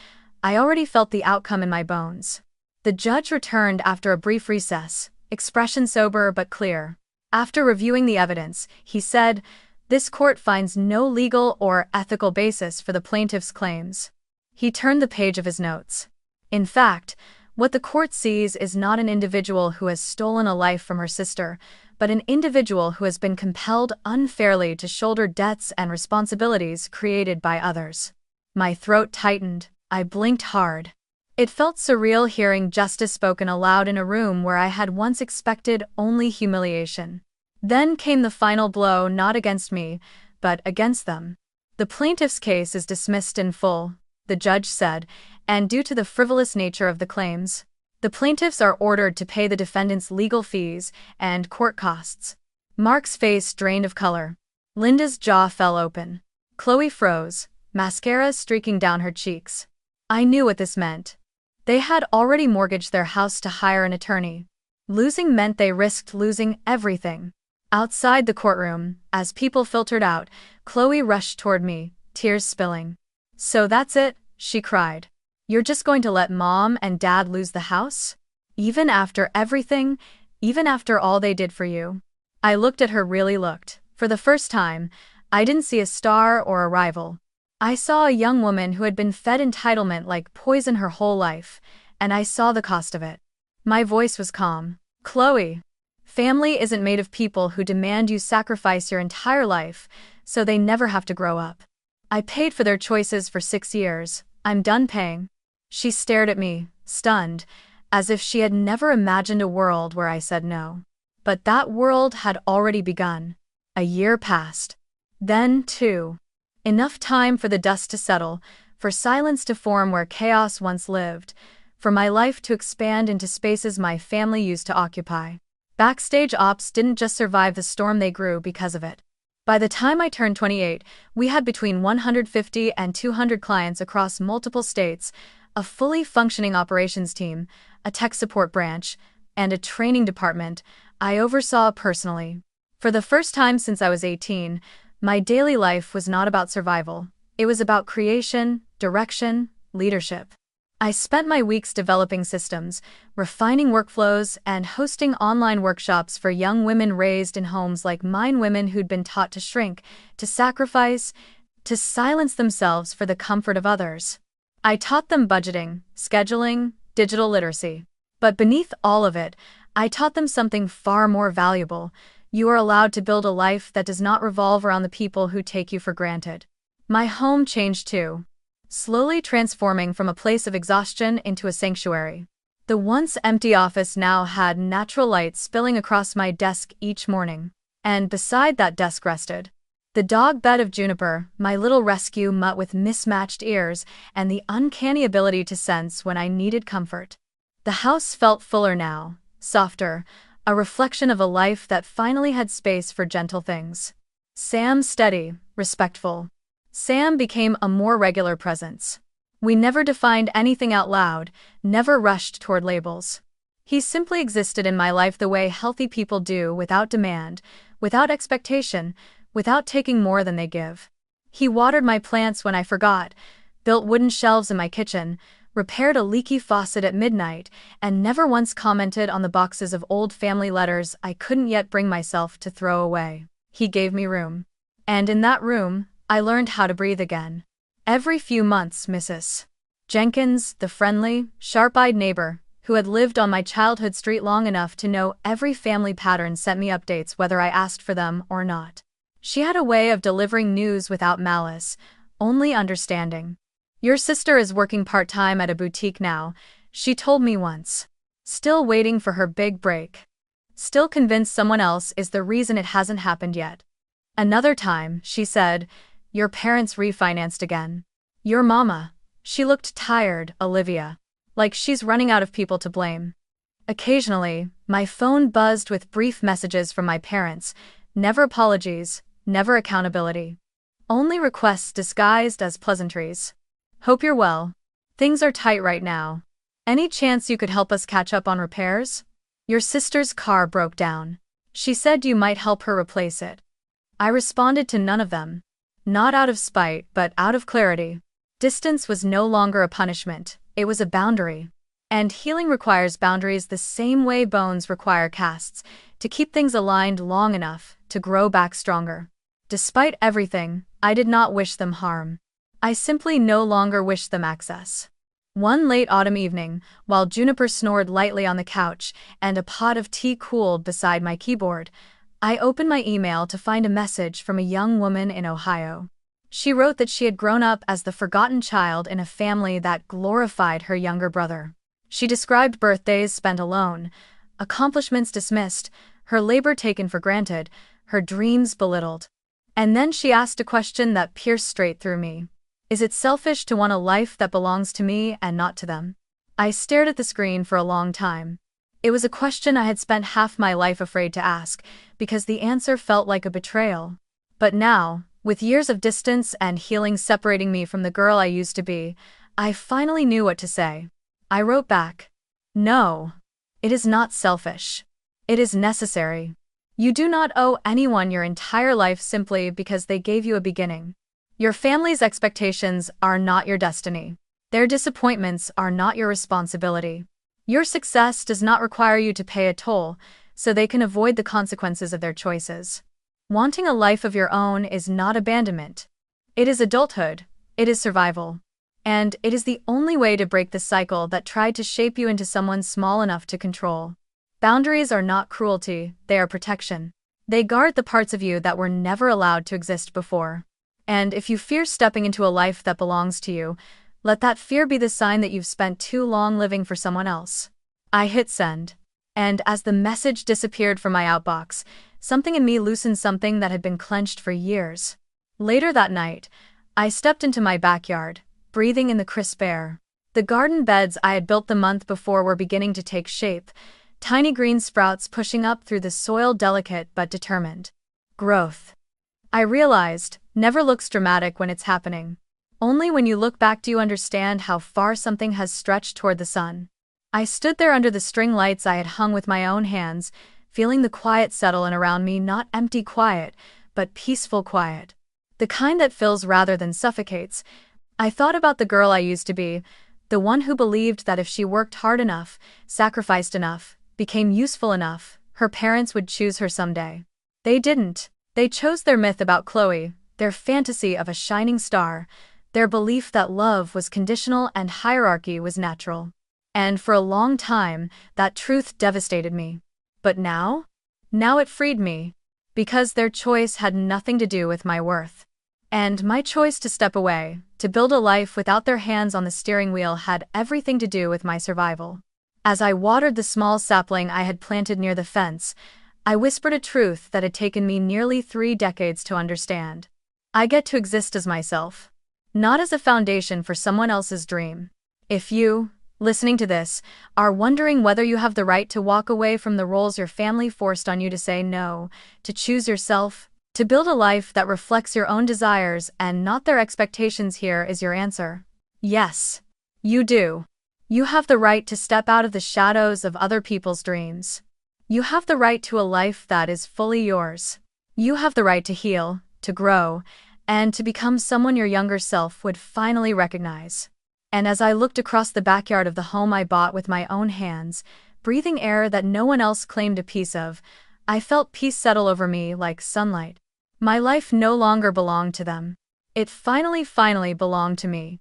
I already felt the outcome in my bones. The judge returned after a brief recess, expression sober but clear. After reviewing the evidence, he said, This court finds no legal or ethical basis for the plaintiff's claims. He turned the page of his notes. In fact, what the court sees is not an individual who has stolen a life from her sister, but an individual who has been compelled unfairly to shoulder debts and responsibilities created by others. My throat tightened. I blinked hard. It felt surreal hearing justice spoken aloud in a room where I had once expected only humiliation. Then came the final blow, not against me, but against them. The plaintiff's case is dismissed in full, the judge said, and due to the frivolous nature of the claims, the plaintiffs are ordered to pay the defendant's legal fees and court costs. Mark's face drained of color. Linda's jaw fell open. Chloe froze, mascara streaking down her cheeks. I knew what this meant. They had already mortgaged their house to hire an attorney. Losing meant they risked losing everything. Outside the courtroom, as people filtered out, Chloe rushed toward me, tears spilling. "So that's it," she cried. "You're just going to let Mom and Dad lose the house? Even after everything? Even after all they did for you?" I looked at her, really looked. For the first time, I didn't see a star or a rival. I saw a young woman who had been fed entitlement like poison her whole life, and I saw the cost of it. My voice was calm. "Chloe, family isn't made of people who demand you sacrifice your entire life, so they never have to grow up. I paid for their choices for 6 years. I'm done paying." She stared at me, stunned, as if she had never imagined a world where I said no. But that world had already begun. A year passed. Then, 2. Enough time for the dust to settle, for silence to form where chaos once lived, for my life to expand into spaces my family used to occupy. Backstage ops didn't just survive the storm, they grew because of it. By the time I turned 28, we had between 150 and 200 clients across multiple states, a fully functioning operations team, a tech support branch, and a training department I oversaw personally. For the first time since I was 18, my daily life was not about survival. It was about creation, direction, leadership. I spent my weeks developing systems, refining workflows, and hosting online workshops for young women raised in homes like mine, women who'd been taught to shrink, to sacrifice, to silence themselves for the comfort of others. I taught them budgeting, scheduling, digital literacy. But beneath all of it, I taught them something far more valuable. You are allowed to build a life that does not revolve around the people who take you for granted. My home changed too, slowly transforming from a place of exhaustion into a sanctuary. The once empty office now had natural light spilling across my desk each morning. And beside that desk rested the dog bed of Juniper, my little rescue mutt with mismatched ears and the uncanny ability to sense when I needed comfort. The house felt fuller now, softer, a reflection of a life that finally had space for gentle things. Sam steady, respectful. Sam became a more regular presence. We never defined anything out loud, never rushed toward labels. He simply existed in my life the way healthy people do, without demand, without expectation, without taking more than they give. He watered my plants when I forgot, built wooden shelves in my kitchen, repaired a leaky faucet at midnight, and never once commented on the boxes of old family letters I couldn't yet bring myself to throw away. He gave me room. And in that room, I learned how to breathe again. Every few months, Mrs. Jenkins, the friendly, sharp-eyed neighbor, who had lived on my childhood street long enough to know every family pattern, sent me updates whether I asked for them or not. She had a way of delivering news without malice, only understanding. "Your sister is working part-time at a boutique now," she told me once. "Still waiting for her big break. Still convinced someone else is the reason it hasn't happened yet." Another time, she said, "Your parents refinanced again. Your mama." She looked tired, Olivia. Like she's running out of people to blame. Occasionally, my phone buzzed with brief messages from my parents. Never apologies, never accountability. Only requests disguised as pleasantries. "Hope you're well. Things are tight right now. Any chance you could help us catch up on repairs? Your sister's car broke down. She said you might help her replace it." I responded to none of them. Not out of spite, but out of clarity. Distance was no longer a punishment, it was a boundary. And healing requires boundaries the same way bones require casts, to keep things aligned long enough to grow back stronger. Despite everything, I did not wish them harm. I simply no longer wished them access. One late autumn evening, while Juniper snored lightly on the couch and a pot of tea cooled beside my keyboard, I opened my email to find a message from a young woman in Ohio. She wrote that she had grown up as the forgotten child in a family that glorified her younger brother. She described birthdays spent alone, accomplishments dismissed, her labor taken for granted, her dreams belittled. And then she asked a question that pierced straight through me. Is it selfish to want a life that belongs to me and not to them? I stared at the screen for a long time. It was a question I had spent half my life afraid to ask, because the answer felt like a betrayal. But now, with years of distance and healing separating me from the girl I used to be, I finally knew what to say. I wrote back, "No. It is not selfish. It is necessary. You do not owe anyone your entire life simply because they gave you a beginning. Your family's expectations are not your destiny. Their disappointments are not your responsibility. Your success does not require you to pay a toll, so they can avoid the consequences of their choices. Wanting a life of your own is not abandonment. It is adulthood, it is survival. And it is the only way to break the cycle that tried to shape you into someone small enough to control. Boundaries are not cruelty, they are protection. They guard the parts of you that were never allowed to exist before. And if you fear stepping into a life that belongs to you, let that fear be the sign that you've spent too long living for someone else." I hit send. And as the message disappeared from my outbox, something in me loosened something that had been clenched for years. Later that night, I stepped into my backyard, breathing in the crisp air. The garden beds I had built the month before were beginning to take shape, tiny green sprouts pushing up through the soil, delicate but determined. Growth. I realized, never looks dramatic when it's happening. Only when you look back do you understand how far something has stretched toward the sun. I stood there under the string lights I had hung with my own hands, feeling the quiet settle in around me, not empty quiet, but peaceful quiet. The kind that fills rather than suffocates. I thought about the girl I used to be, the one who believed that if she worked hard enough, sacrificed enough, became useful enough, her parents would choose her someday. They didn't. They chose their myth about Chloe, their fantasy of a shining star, their belief that love was conditional and hierarchy was natural. And for a long time, that truth devastated me. But now? Now it freed me. Because their choice had nothing to do with my worth. And my choice to step away, to build a life without their hands on the steering wheel, had everything to do with my survival. As I watered the small sapling I had planted near the fence, I whispered a truth that had taken me nearly 3 decades to understand. I get to exist as myself, not as a foundation for someone else's dream. If you, listening to this, are wondering whether you have the right to walk away from the roles your family forced on you, to say no, to choose yourself, to build a life that reflects your own desires and not their expectations, here is your answer. Yes, you do. You have the right to step out of the shadows of other people's dreams. You have the right to a life that is fully yours. You have the right to heal, to grow, and to become someone your younger self would finally recognize. And as I looked across the backyard of the home I bought with my own hands, breathing air that no one else claimed a piece of, I felt peace settle over me like sunlight. My life no longer belonged to them. It finally belonged to me.